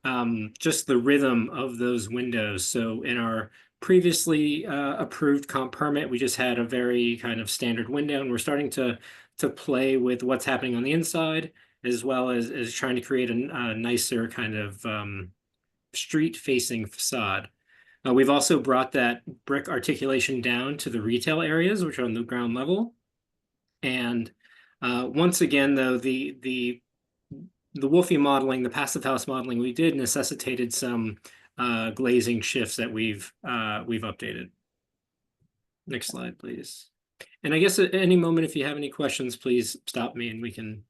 H: just the rhythm of those windows. So in our previously approved comp permit, we just had a very kind of standard window, and we're starting to play with what's happening on the inside, as well as trying to create a nicer kind of street-facing facade. We've also brought that brick articulation down to the retail areas, which are on the ground level. And once again, though, the Wolfie modeling, the Passive House modeling we did necessitated some glazing shifts that we've updated. Next slide, please. And I guess at any moment, if you have any questions, please stop me and we can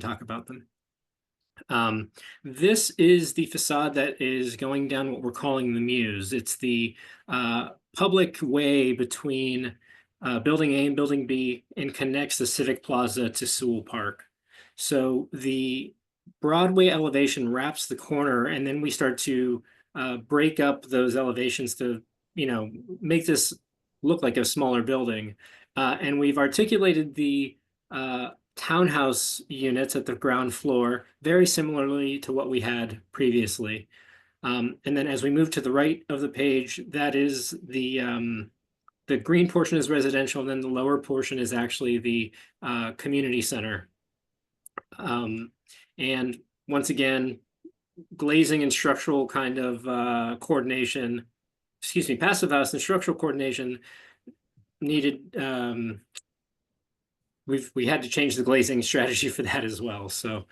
H: talk about them. This is the facade that is going down what we're calling the Muse. It's the public way between Building A and Building B and connects the Civic Plaza to Sewell Park. So the Broadway elevation wraps the corner, and then we start to break up those elevations to, make this look like a smaller building. And we've articulated the townhouse units at the ground floor very similarly to what we had previously. And then as we move to the right of the page, that is the green portion is residential, and then the lower portion is actually the community center. And once again, glazing and structural kind of coordination, Passive House and structural coordination needed, we had to change the glazing strategy for that as well. So,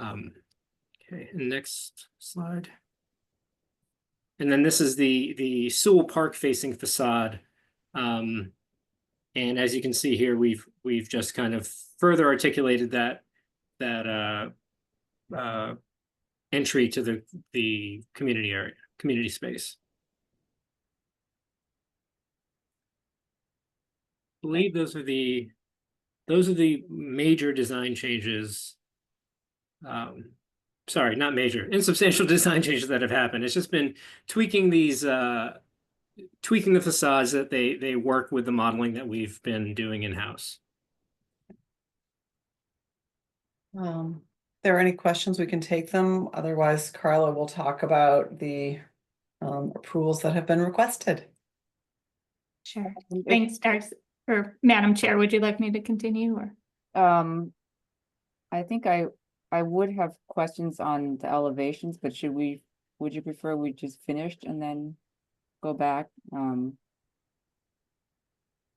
H: okay, next slide. And then this is the Sewell Park facing facade. And as you can see here, we've just kind of further articulated that entry to the community area, community space. believe those are the major design changes. Sorry, not major, insubstantial design changes that have happened. It's just been tweaking these, tweaking the facades that they work with the modeling that we've been doing in-house.
E: If there are any questions, we can take them. Otherwise, Carla will talk about the approvals that have been requested.
G: Sure. Thanks, Darcy, or Madam Chair, would you like me to continue or?
A: I think I would have questions on the elevations, but would you prefer we just finished and then go back? Why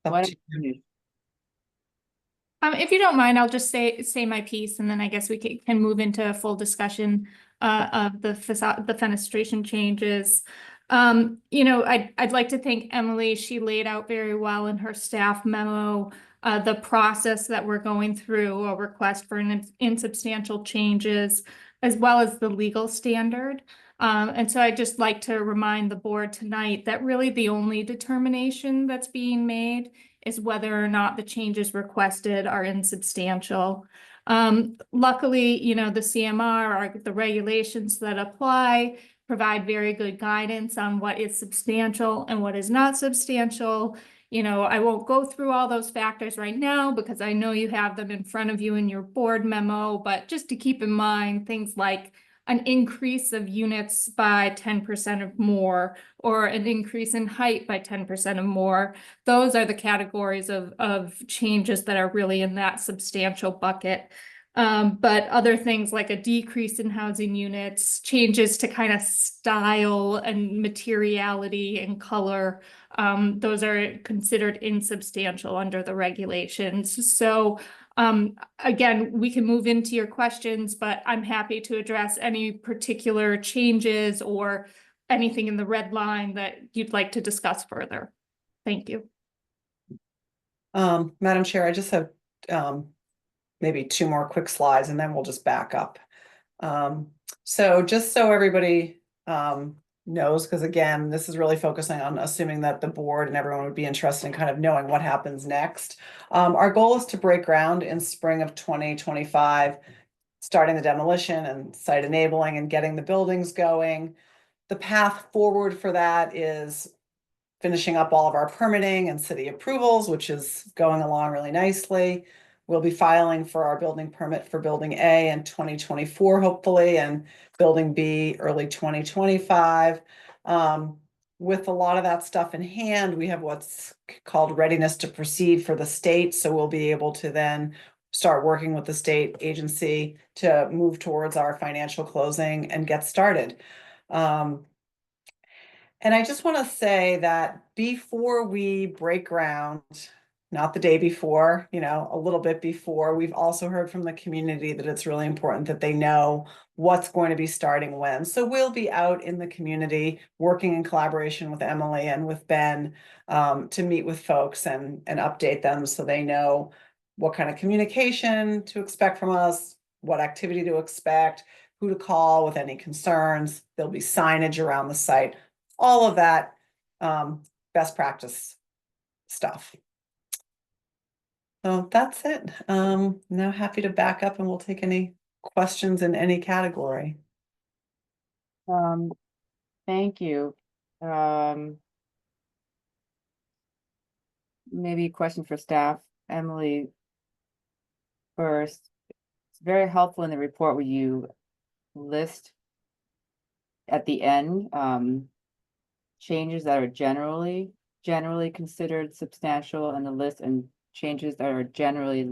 A: don't we finish?
G: If you don't mind, I'll just say my piece, and then I guess we can move into a full discussion of the facade, the fenestration changes. You know, I'd like to thank Emily. She laid out very well in her staff memo the process that we're going through, a request for insubstantial changes, as well as the legal standard. And so I'd just like to remind the board tonight that really the only determination that's being made is whether or not the changes requested are insubstantial. Luckily, you know, the CMR, or the regulations that apply, provide very good guidance on what is substantial and what is not substantial. You know, I won't go through all those factors right now because I know you have them in front of you in your board memo, but just to keep in mind things like an increase of units by 10% or more, or an increase in height by 10% or more. Those are the categories of changes that are really in that substantial bucket. But other things like a decrease in housing units, changes to kind of style and materiality and color, those are considered insubstantial under the regulations. So again, we can move into your questions, but I'm happy to address any particular changes or anything in the red line that you'd like to discuss further. Thank you.
E: Madam Chair, I just have maybe 2 more quick slides and then we'll just back up. So just so everybody knows, because again, this is really focusing on assuming that the board and everyone would be interested in kind of knowing what happens next. Our goal is to break ground in spring of 2025, starting the demolition and site enabling and getting the buildings going. The path forward for that is finishing up all of our permitting and city approvals, which is going along really nicely. We'll be filing for our building permit for building A in 2024, hopefully, and building B early 2025. With a lot of that stuff in hand, we have what's called readiness to proceed for the state. So we'll be able to then start working with the state agency to move towards our financial closing and get started. And I just want to say that before we break ground, not the day before, you know, a little bit before, we've also heard from the community that it's really important that they know what's going to be starting when. So we'll be out in the community working in collaboration with Emily and with Ben to meet with folks and update them so they know what kind of communication to expect from us, what activity to expect, who to call with any concerns. There'll be signage around the site, all of that best practice stuff. So that's it. Now happy to back up and we'll take any questions in any category.
A: Thank you. Maybe a question for staff. Emily, first, it's very helpful in the report where you list at the end changes that are generally considered substantial, and the list and changes that are generally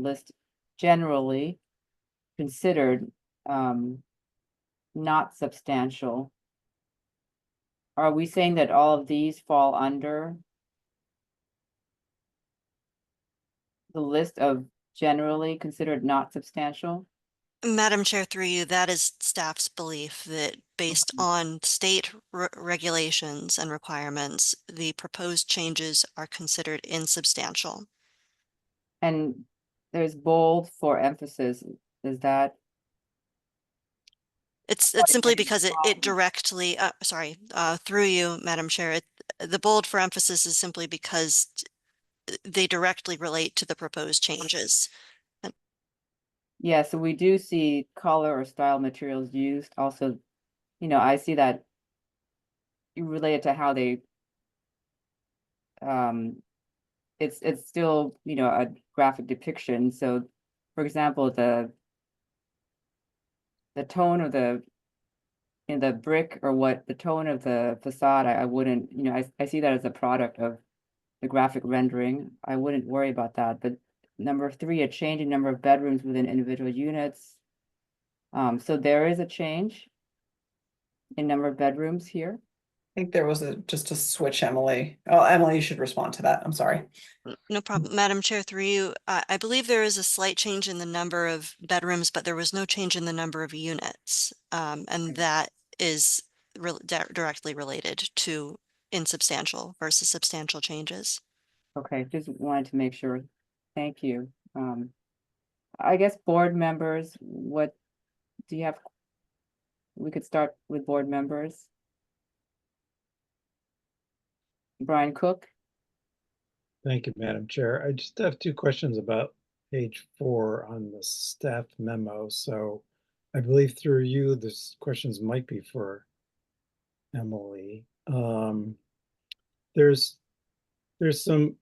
A: considered not substantial. Are we saying that all of these fall under the list of generally considered not substantial?
U: Madam Chair, through you, that is staff's belief that based on state regulations and requirements, the proposed changes are considered insubstantial.
A: And there's bold for emphasis. Is that?
U: It's simply because it directly, through you, Madam Chair, the bold for emphasis is simply because they directly relate to the proposed changes.
A: Yeah, so we do see color or style materials used. Also, I see that you relate it to how they, it's still, a graphic depiction. So, for example, the tone of the brick, or what the tone of the facade, I wouldn't, I see that as a product of the graphic rendering. I wouldn't worry about that. But number 3, a change in number of bedrooms within individual units. So there is a change in number of bedrooms here.
E: I think there was just a switch, Emily. Oh, Emily, you should respond to that. I'm sorry.
U: No problem. Madam Chair, through you, I believe there is a slight change in the number of bedrooms, but there was no change in the number of units. And that is directly related to insubstantial versus substantial changes.
A: Okay, just wanted to make sure. Thank you. I guess board members, what do you have? We could start with board members. Brian Cook.
B: Thank you, Madam Chair. I just have 2 questions about page 4 on the staff memo. So I believe through you, this questions might be for Emily. There's some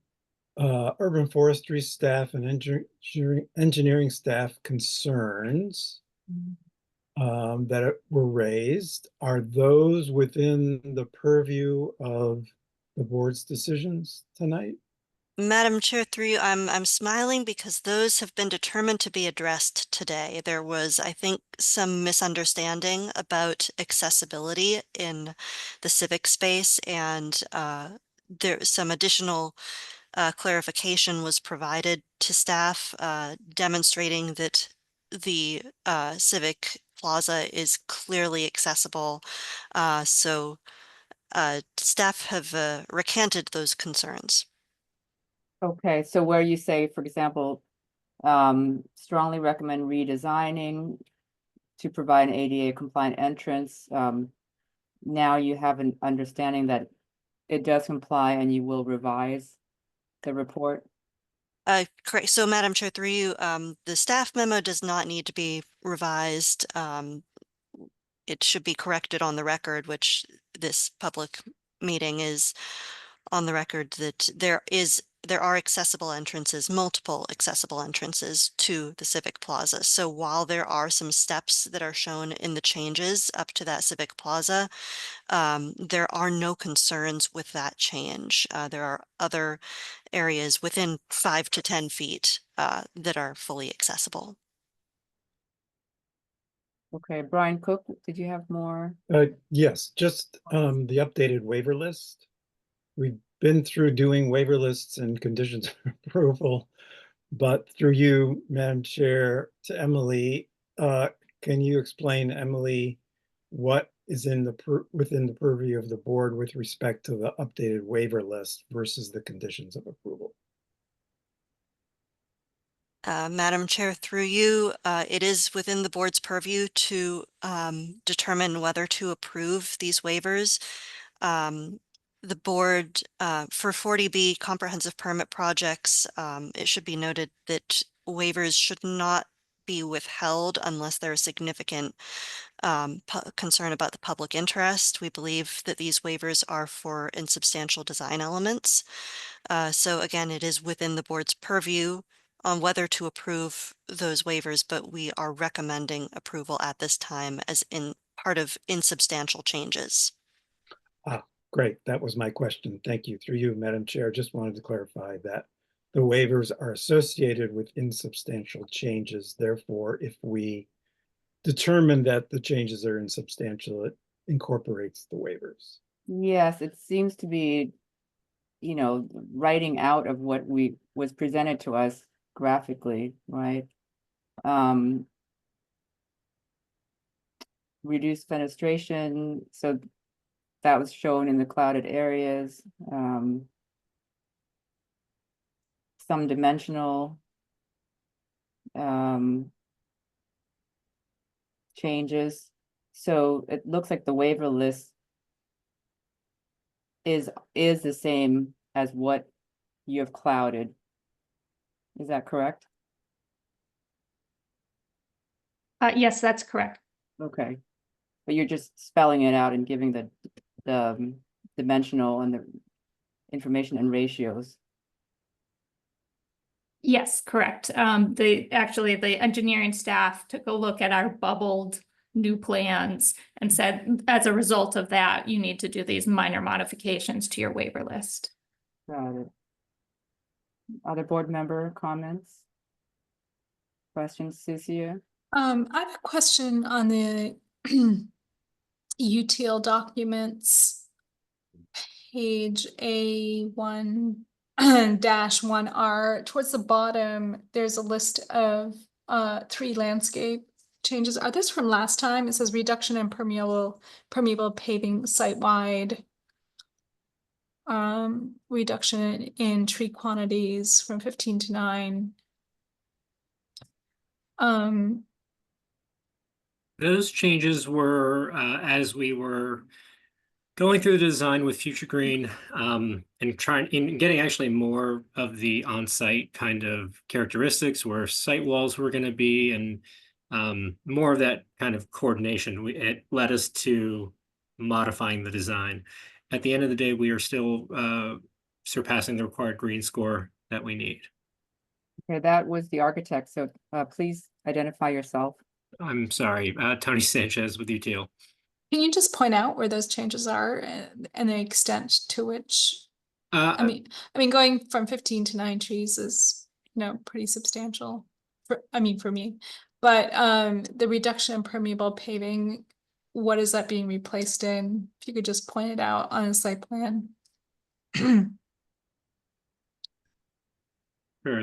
B: urban forestry staff and engineering staff concerns that were raised. Are those within the purview of the board's decisions tonight?
U: Madam Chair, through you, I'm smiling because those have been determined to be addressed today. There was, I think, some misunderstanding about accessibility in the civic space, and some additional clarification was provided to staff, demonstrating that the civic plaza is clearly accessible. So staff have recanted those concerns.
A: Okay, so where you say, for example, strongly recommend redesigning to provide an ADA compliant entrance. Now you have an understanding that it does comply and you will revise the report.
U: Correct. So Madam Chair, through you, the staff memo does not need to be revised. It should be corrected on the record, which this public meeting is on the record, that there are accessible entrances, multiple accessible entrances to the Civic Plaza. So while there are some steps that are shown in the changes up to that Civic Plaza, there are no concerns with that change. There are other areas within 5 to 10 feet that are fully accessible.
A: Okay, Brian Cook, did you have more?
B: Yes, just the updated waiver list. We've been through doing waiver lists and conditions of approval, but through you, Madam Chair, to Emily, can you explain, Emily, what is within the purview of the board with respect to the updated waiver list versus the conditions of approval?
U: Madam Chair, through you, it is within the board's purview to determine whether to approve these waivers. The board, for 40B comprehensive permit projects, it should be noted that waivers should not be withheld unless there is significant concern about the public interest. We believe that these waivers are for insubstantial design elements. So again, it is within the board's purview on whether to approve those waivers, but we are recommending approval at this time as in part of insubstantial changes.
B: Great, that was my question. Thank you. Through you, Madam Chair, just wanted to clarify that the waivers are associated with insubstantial changes. Therefore, if we determine that the changes are insubstantial, it incorporates the waivers.
A: Yes, it seems to be, writing out of what was presented to us graphically, right? Reduced fenestration, so that was shown in the clouded areas. Some dimensional changes. So it looks like the waiver list is the same as what you have clouded. Is that correct?
G: Yes, that's correct.
A: Okay. But you're just spelling it out and giving the dimensional and the information and ratios.
G: Yes, correct. The engineering staff took a look at our bubbled new plans and said, as a result of that, you need to do these minor modifications to your waiver list.
A: Got it. Other board member comments? Questions, Susia?
I: I have a question on the UTL documents, page A1 dash 1R. Towards the bottom, there's a list of 3 landscape changes. Are this from last time? It says reduction in permeable paving site-wide. Reduction in tree quantities from 15 to 9.
H: Those changes were as we were going through the design with Future Green, and getting actually more of the on-site kind of characteristics where site walls were going to be, and more of that kind of coordination. It led us to modifying the design. At the end of the day, we are still surpassing the required green score that we need.
A: Okay, that was the architect, so please identify yourself.
H: I'm sorry, Tony Sanchez with UTL.
I: Can you just point out where those changes are and the extent to which? I mean, going from 15 to 9 trees is, pretty substantial. For me, but the reduction in permeable paving, what is that being replaced in? If you could just point it out on a site plan.
H: Sure,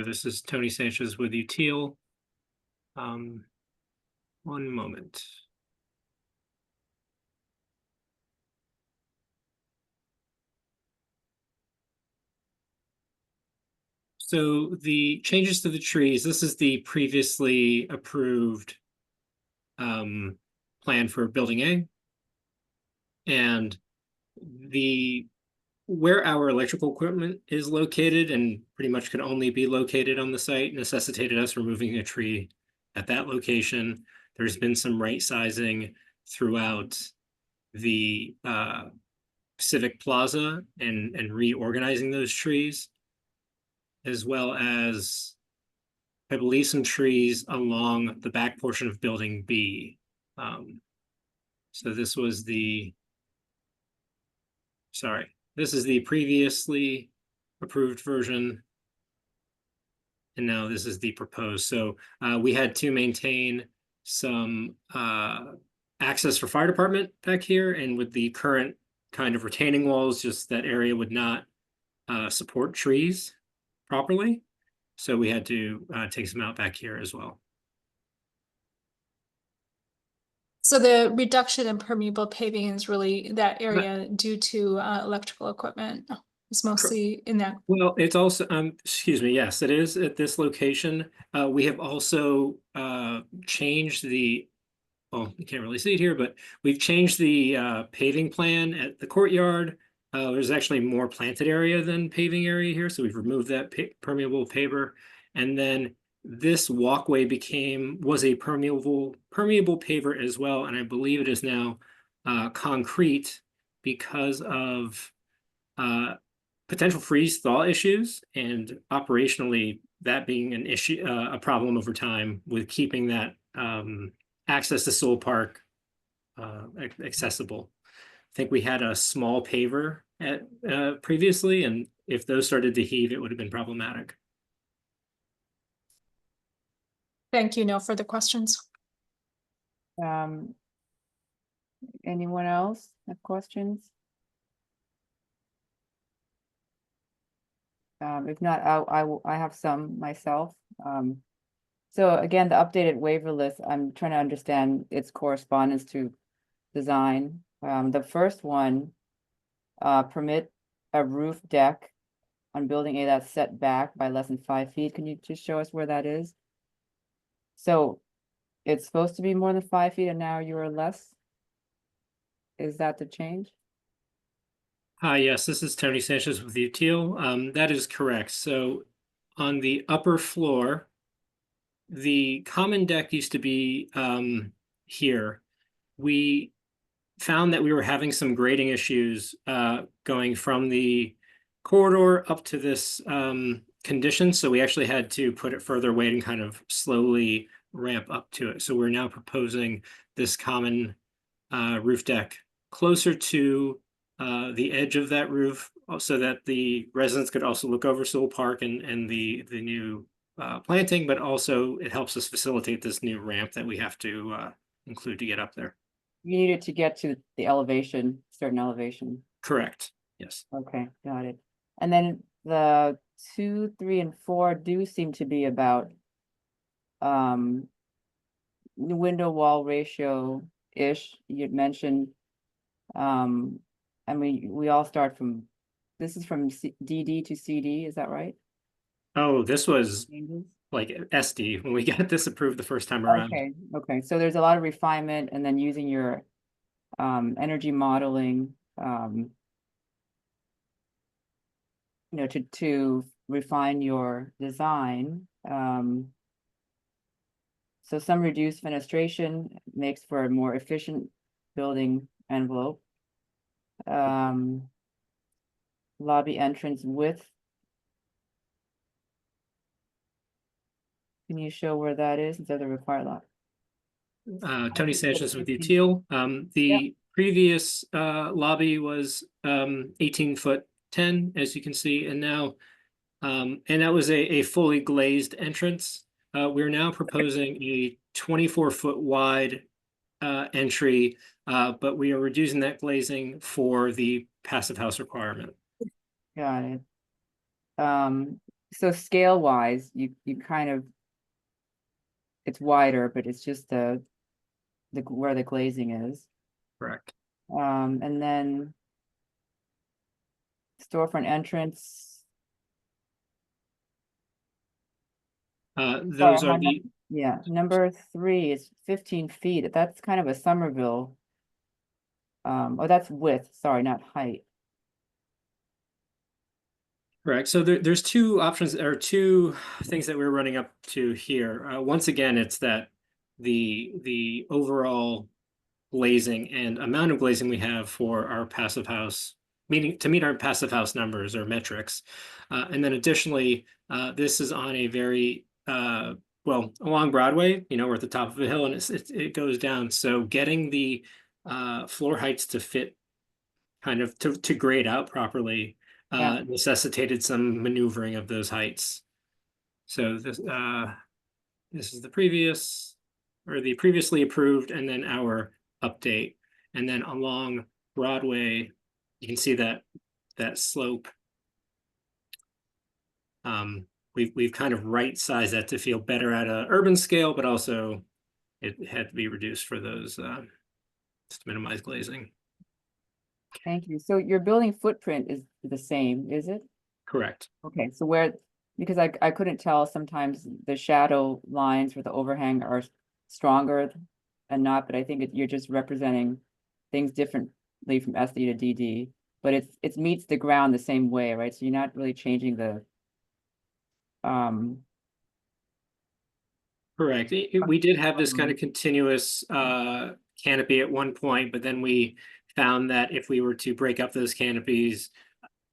H: this is Tony Sanchez with UTL. One moment. So the changes to the trees, this is the previously approved plan for building A. And where our electrical equipment is located and pretty much can only be located on the site necessitated us removing a tree at that location. There's been some right sizing throughout the Civic Plaza and reorganizing those trees, as well as, I believe, some trees along the back portion of building B. So this was this is the previously approved version. And now this is the proposed. So we had to maintain some access for fire department back here. And with the current kind of retaining walls, just that area would not support trees properly. So we had to take some out back here as well.
I: So the reduction in permeable paving is really that area due to electrical equipment. It's mostly in that.
H: Well, it's also, excuse me, yes, it is at this location. We have also changed well, you can't really see it here, but we've changed the paving plan at the courtyard. There's actually more planted area than paving area here. So we've removed that permeable paver. And then this walkway was a permeable paver as well. And I believe it is now concrete because of potential freeze thaw issues, and operationally that being an issue, a problem over time with keeping that access to Soul Park accessible. I think we had a small paver previously, and if those started to heave, it would have been problematic.
I: Thank you. No further questions.
A: Anyone else have questions? If not, I have some myself. So again, the updated waiver list, I'm trying to understand its correspondence to design. The first one, permit a roof deck on building A that's set back by less than 5 feet. Can you just show us where that is? So it's supposed to be more than 5 feet and now you're less? Is that the change?
H: Hi, yes, this is Tony Sanchez with Util. That is correct. So on the upper floor, the common deck used to be here. We found that we were having some grading issues going from the corridor up to this condition. So we actually had to put it further away and kind of slowly ramp up to it. So we're now proposing this common roof deck closer to the edge of that roof so that the residents could also look over Sewell Park and the new planting, but also it helps us facilitate this new ramp that we have to include to get up there.
A: You needed to get to the elevation, certain elevation.
H: Correct. Yes.
A: Okay, got it. And then the 2, 3, and 4 do seem to be about the window wall ratio-ish. You'd mentioned, I mean, we all start from, this is from DD to CD, is that right?
H: Oh, this was
A: Changes?
H: like SD when we got this approved the first time around.
A: Okay, so there's a lot of refinement and then using your energy modeling, you know, to refine your design. So some reduced fenestration makes for a more efficient building envelope. Lobby entrance width. Can you show where that is? Is that the required lot?
H: Tony Sanchez with Util. The previous lobby was 18'10", as you can see, and now and that was a fully glazed entrance. We're now proposing a 24-foot wide entry, but we are reducing that glazing for the passive house requirement.
A: Got it. So scale wise, you kind of, it's wider, but it's just the where the glazing is.
H: Correct.
A: And then storefront entrance.
H: Those are the
A: yeah, number 3 is 15 feet. That's kind of a Somerville. Oh, that's width, sorry, not height.
H: Correct. So there's two options or two things that we're running up to here. Once again, it's that the overall glazing and amount of glazing we have for our passive house, meaning to meet our passive house numbers or metrics. And then additionally, this is on a very, well, along Broadway, you know, we're at the top of a hill and it goes down. So getting the floor heights to fit kind of to grade out properly necessitated some maneuvering of those heights. So this is the previous or the previously approved and then our update. And then along Broadway, you can see that slope. We've kind of right-sized that to feel better at an urban scale, but also it had to be reduced for those just to minimize glazing.
A: Thank you. So your building footprint is the same, is it?
H: Correct.
A: Okay, so because I couldn't tell, sometimes the shadow lines for the overhang are stronger and not, but I think you're just representing things differently from SD to DD, but it meets the ground the same way, right? So you're not really changing the
H: Correct. We did have this kind of continuous canopy at one point, but then we found that if we were to break up those canopies,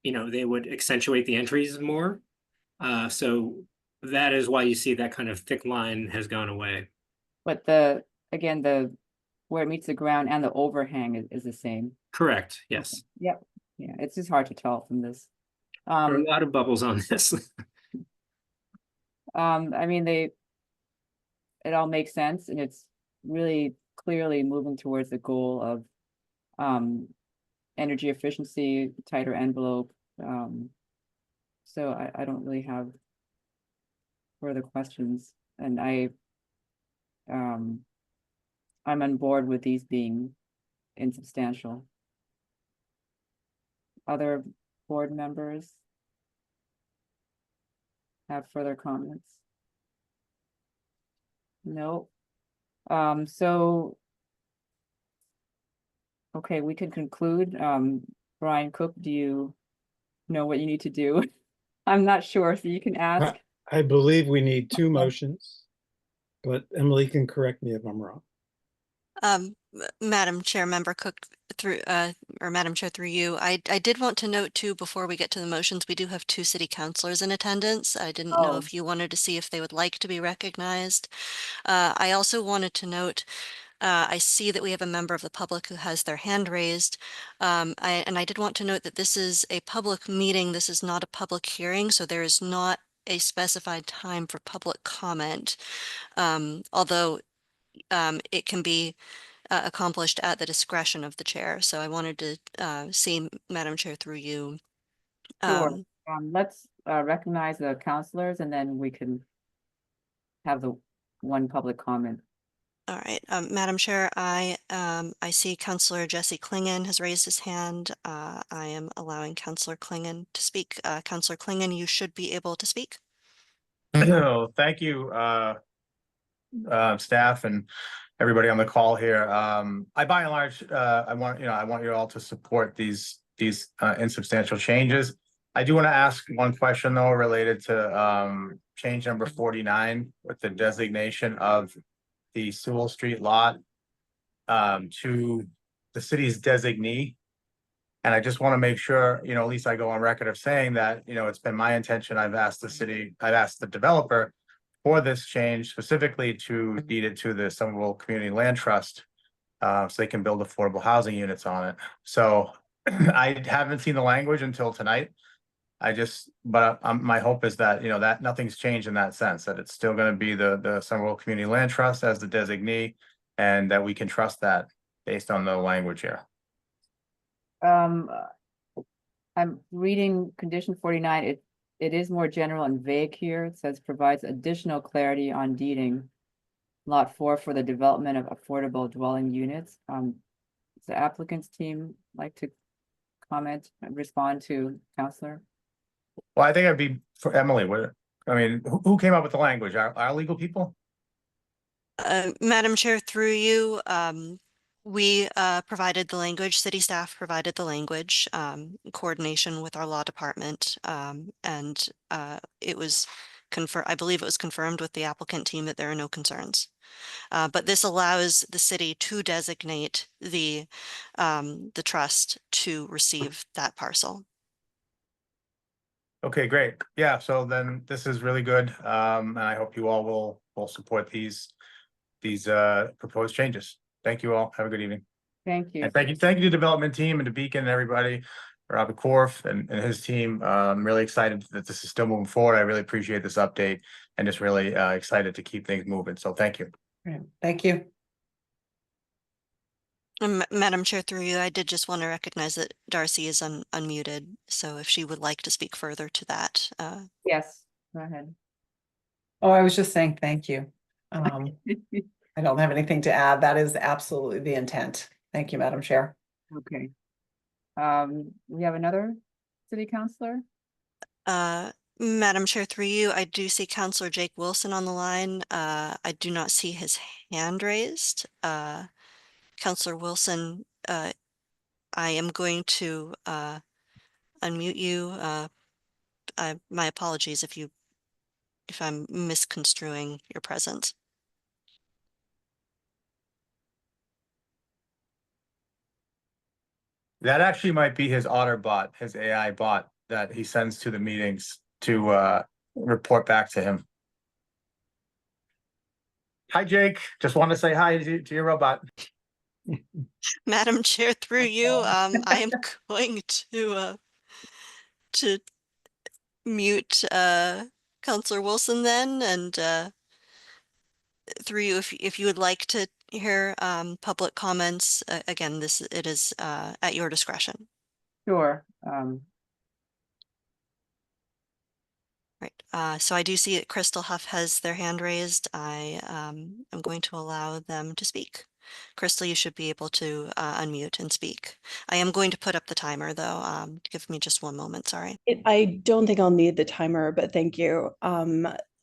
H: you know, they would accentuate the entries more. So that is why you see that kind of thick line has gone away.
A: But again, where it meets the ground and the overhang is the same.
H: Correct. Yes.
A: Okay. Yep. Yeah, it's just hard to tell from this.
H: There are a lot of bubbles on this.
A: I mean, it all makes sense, and it's really clearly moving towards the goal of energy efficiency, tighter envelope. So I don't really have further questions, and I'm on board with these being insubstantial. Other board members have further comments? No. So okay, we can conclude. Brian Cook, do you know what you need to do? I'm not sure, so you can ask.
B: I believe we need two motions, but Emily can correct me if I'm wrong.
U: Madam Chair, Member Cook, or Madam Chair, through you, I did want to note too, before we get to the motions, we do have 2 city councilors in attendance. I didn't know if you wanted to see if they would like to be recognized. I also wanted to note, I see that we have a member of the public who has their hand raised. And I did want to note that this is a public meeting. This is not a public hearing, so there is not a specified time for public comment. Although it can be accomplished at the discretion of the chair. So I wanted to see, Madam Chair, through you.
A: Sure. Let's recognize the counselors and then we can have the one public comment.
U: All right, Madam Chair, I see Councillor Jesse Klingon has raised his hand. I am allowing Councillor Klingon to speak. Councillor Klingon, you should be able to speak.
L: Thank you, staff and everybody on the call here. I by and large, I want you all to support these insubstantial changes. I do want to ask one question though, related to change number 49 with the designation of the Sewell Street lot to the city's designee. And I just want to make sure, at least I go on record of saying that, it's been my intention. I've asked the developer for this change specifically to deed it to the Somerville Community Land Trust so they can build affordable housing units on it. So I haven't seen the language until tonight. But my hope is that, that nothing's changed in that sense, that it's still going to be the Somerville Community Land Trust as the designee, and that we can trust that based on the language here.
A: I'm reading condition 49. It is more general and vague here. It says provides additional clarity on deeding lot 4 for the development of affordable dwelling units. Does the applicant's team like to comment and respond to Counselor?
L: Well, I think it'd be for Emily. Who came up with the language? Our legal people?
U: Madam Chair, through you, we provided the language, city staff provided the language, coordination with our law department, and it was I believe it was confirmed with the applicant team that there are no concerns. But this allows the city to designate the trust to receive that parcel.
L: Okay, great. Yeah, so then this is really good. And I hope you all will support these proposed changes. Thank you all. Have a good evening.
A: Thank you.
L: And thank you to the development team and to Beacon and everybody, Robert Korf and his team. I'm really excited that this is still moving forward. I really appreciate this update and just really excited to keep things moving. So thank you.
E: Thank you.
U: Madam Chair, through you, I did just want to recognize that Darcy is unmuted. So if she would like to speak further to that.
A: Yes, go ahead.
E: Oh, I was just saying thank you. I don't have anything to add. That is absolutely the intent. Thank you, Madam Chair.
A: Okay. We have another city councilor.
U: Madam Chair, through you, I do see Councillor Jake Wilson on the line. I do not see his hand raised. Councillor Wilson, I am going to unmute you. My apologies if I'm misconstruing your presence.
L: That actually might be his Otter bot, his AI bot that he sends to the meetings to report back to him. Hi, Jake. Just want to say hi to your robot.
U: Madam Chair, through you, I am going to mute Councillor Wilson then, and through you, if you would like to hear public comments, again, it is at your discretion.
A: Sure.
U: Right. So I do see that Crystal Huff has their hand raised. I am going to allow them to speak. Crystal, you should be able to unmute and speak. I am going to put up the timer though. Give me just one moment, sorry.
N: I don't think I'll need the timer, but thank you.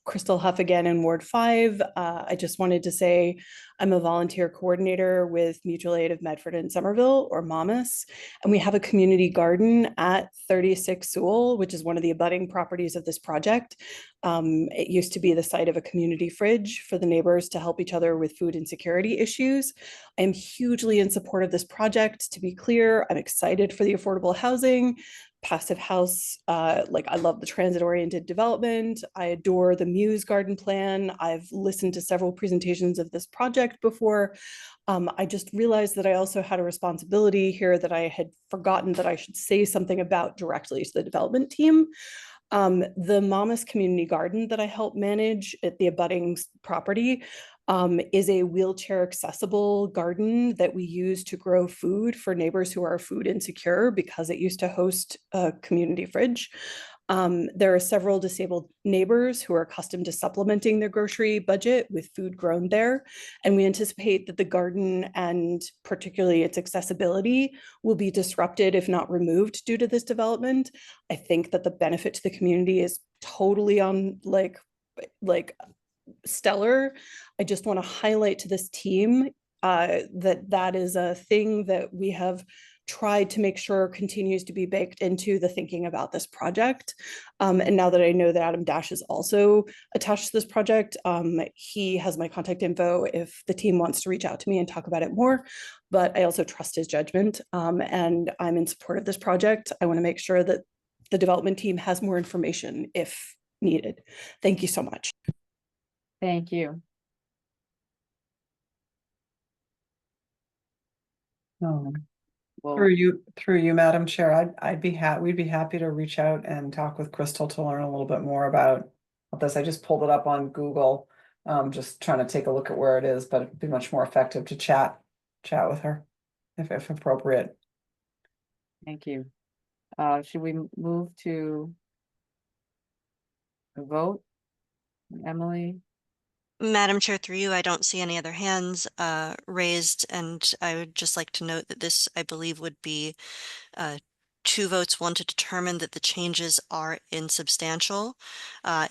N: Crystal Huff again in Ward 5. I just wanted to say I'm a volunteer coordinator with Mutual Aid of Medford and Somerville, or MAMAS, and we have a community garden at 36 Sewell, which is one of the abutting properties of this project. It used to be the site of a community fridge for the neighbors to help each other with food insecurity issues. I am hugely in support of this project. To be clear, I'm excited for the affordable housing. Passive house, like I love the transit-oriented development. I adore the Muse Garden Plan. I've listened to several presentations of this project before. I just realized that I also had a responsibility here that I had forgotten that I should say something about directly to the development team. The MAMAS Community Garden that I help manage at the abutting property is a wheelchair accessible garden that we use to grow food for neighbors who are food insecure because it used to host a community fridge. There are several disabled neighbors who are accustomed to supplementing their grocery budget with food grown there. And we anticipate that the garden and particularly its accessibility will be disrupted if not removed due to this development. I think that the benefit to the community is totally on like stellar. I just want to highlight to this team that is a thing that we have tried to make sure continues to be baked into the thinking about this project. And now that I know that Adam Dash is also attached to this project, he has my contact info if the team wants to reach out to me and talk about it more. But I also trust his judgment, and I'm in support of this project. I want to make sure that the development team has more information if needed. Thank you so much.
A: Thank you. Well,
E: Through you, Madam Chair, we'd be happy to reach out and talk with Crystal to learn a little bit more about this. I just pulled it up on Google, just trying to take a look at where it is, but it'd be much more effective to chat with her if appropriate.
A: Thank you. Should we move to a vote? Emily?
U: Madam Chair, through you, I don't see any other hands raised, and I would just like to note that this, I believe, would be 2 votes, one to determine that the changes are insubstantial,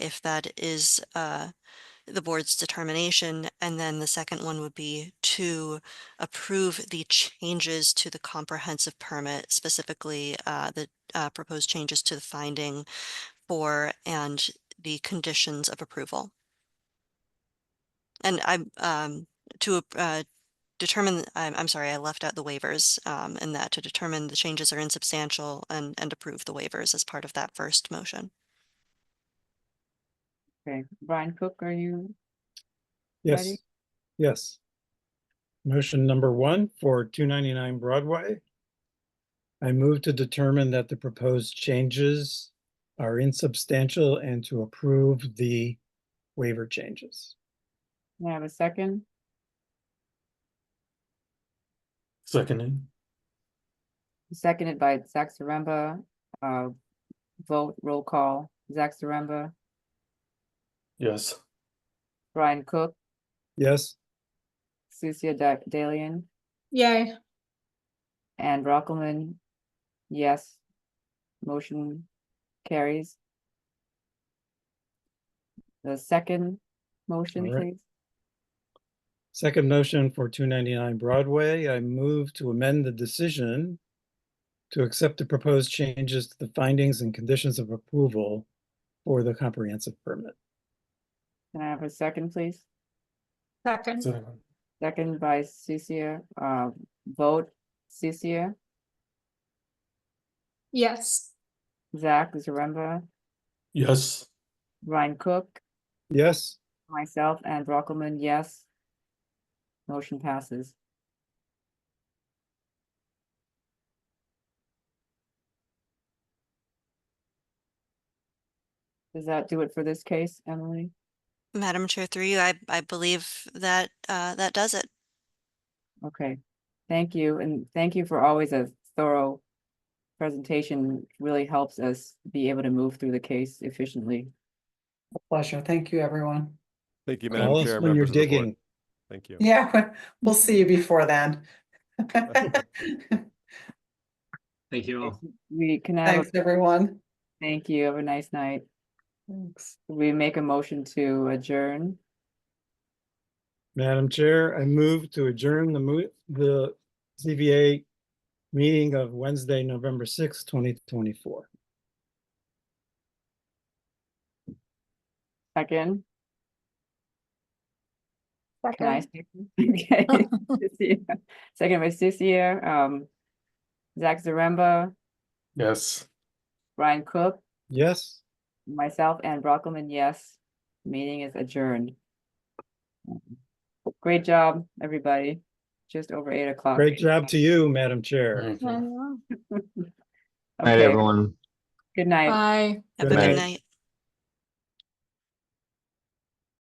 U: if that is the board's determination, and then the second one would be to approve the changes to the comprehensive permit, specifically the proposed changes to the finding for and the conditions of approval. And to determine, I'm sorry, I left out the waivers, and that to determine the changes are insubstantial and approve the waivers as part of that first motion.
A: Okay, Brian Cook, are you
B: Yes,
A: ready?
B: yes. Motion number 1 for 299 Broadway. I move to determine that the proposed changes are insubstantial and to approve the waiver changes.
A: May I have a second?
P: Seconded.
A: Seconded by Zach Zaremba. Vote, roll call. Zach Zaremba,
P: Yes.
A: Brian Cook,
B: Yes,
A: Susia Dalian,
I: Yay.
A: and Rockelman. Yes. Motion carries. The second motion,
B: All right.
A: please.
B: second motion for 299 Broadway. I move to amend the decision to accept the proposed changes to the findings and conditions of approval for the comprehensive permit.
A: Can I have a second, please?
I: Second.
A: Second by Susia. Vote, Susia,
I: Yes.
A: Zach Zaremba,
P: Yes.
A: Brian Cook,
B: Yes,
A: myself, and Rockelman, yes. Motion passes. Does that do it for this case, Emily?
U: Madam Chair, through you, I believe that that does it.
A: Okay, thank you, and thank you for always a thorough presentation. Really helps us be able to move through the case efficiently.
E: A pleasure. Thank you, everyone.
F: Thank you,
B: call
F: Madam
B: us
F: Chair,
B: when you're
F: members of the board.
B: digging.
F: Thank you.
E: Yeah, we'll see you before then.
H: Thank you all.
A: We can have,
E: Thanks, everyone.
A: thank you, have a nice night.
E: Thanks.
A: We make a motion to adjourn.
B: Madam Chair, I move to adjourn the ZBA meeting of Wednesday, November 6th, 2024.
A: Second. Can I speak? Okay. Susia. Second by Susia. Zach Zaremba,
P: Yes.
A: Brian Cook,
B: Yes.
A: myself, Ann Brockelman, yes. Meeting is adjourned. Great job, everybody. Just over 8 o'clock.
B: Great job to you, Madam Chair.
P: Thank you.
D: Night,
A: Okay,
D: everyone.
A: good night.
I: Bye.
U: Have
B: Good
U: a good
B: night.
U: night.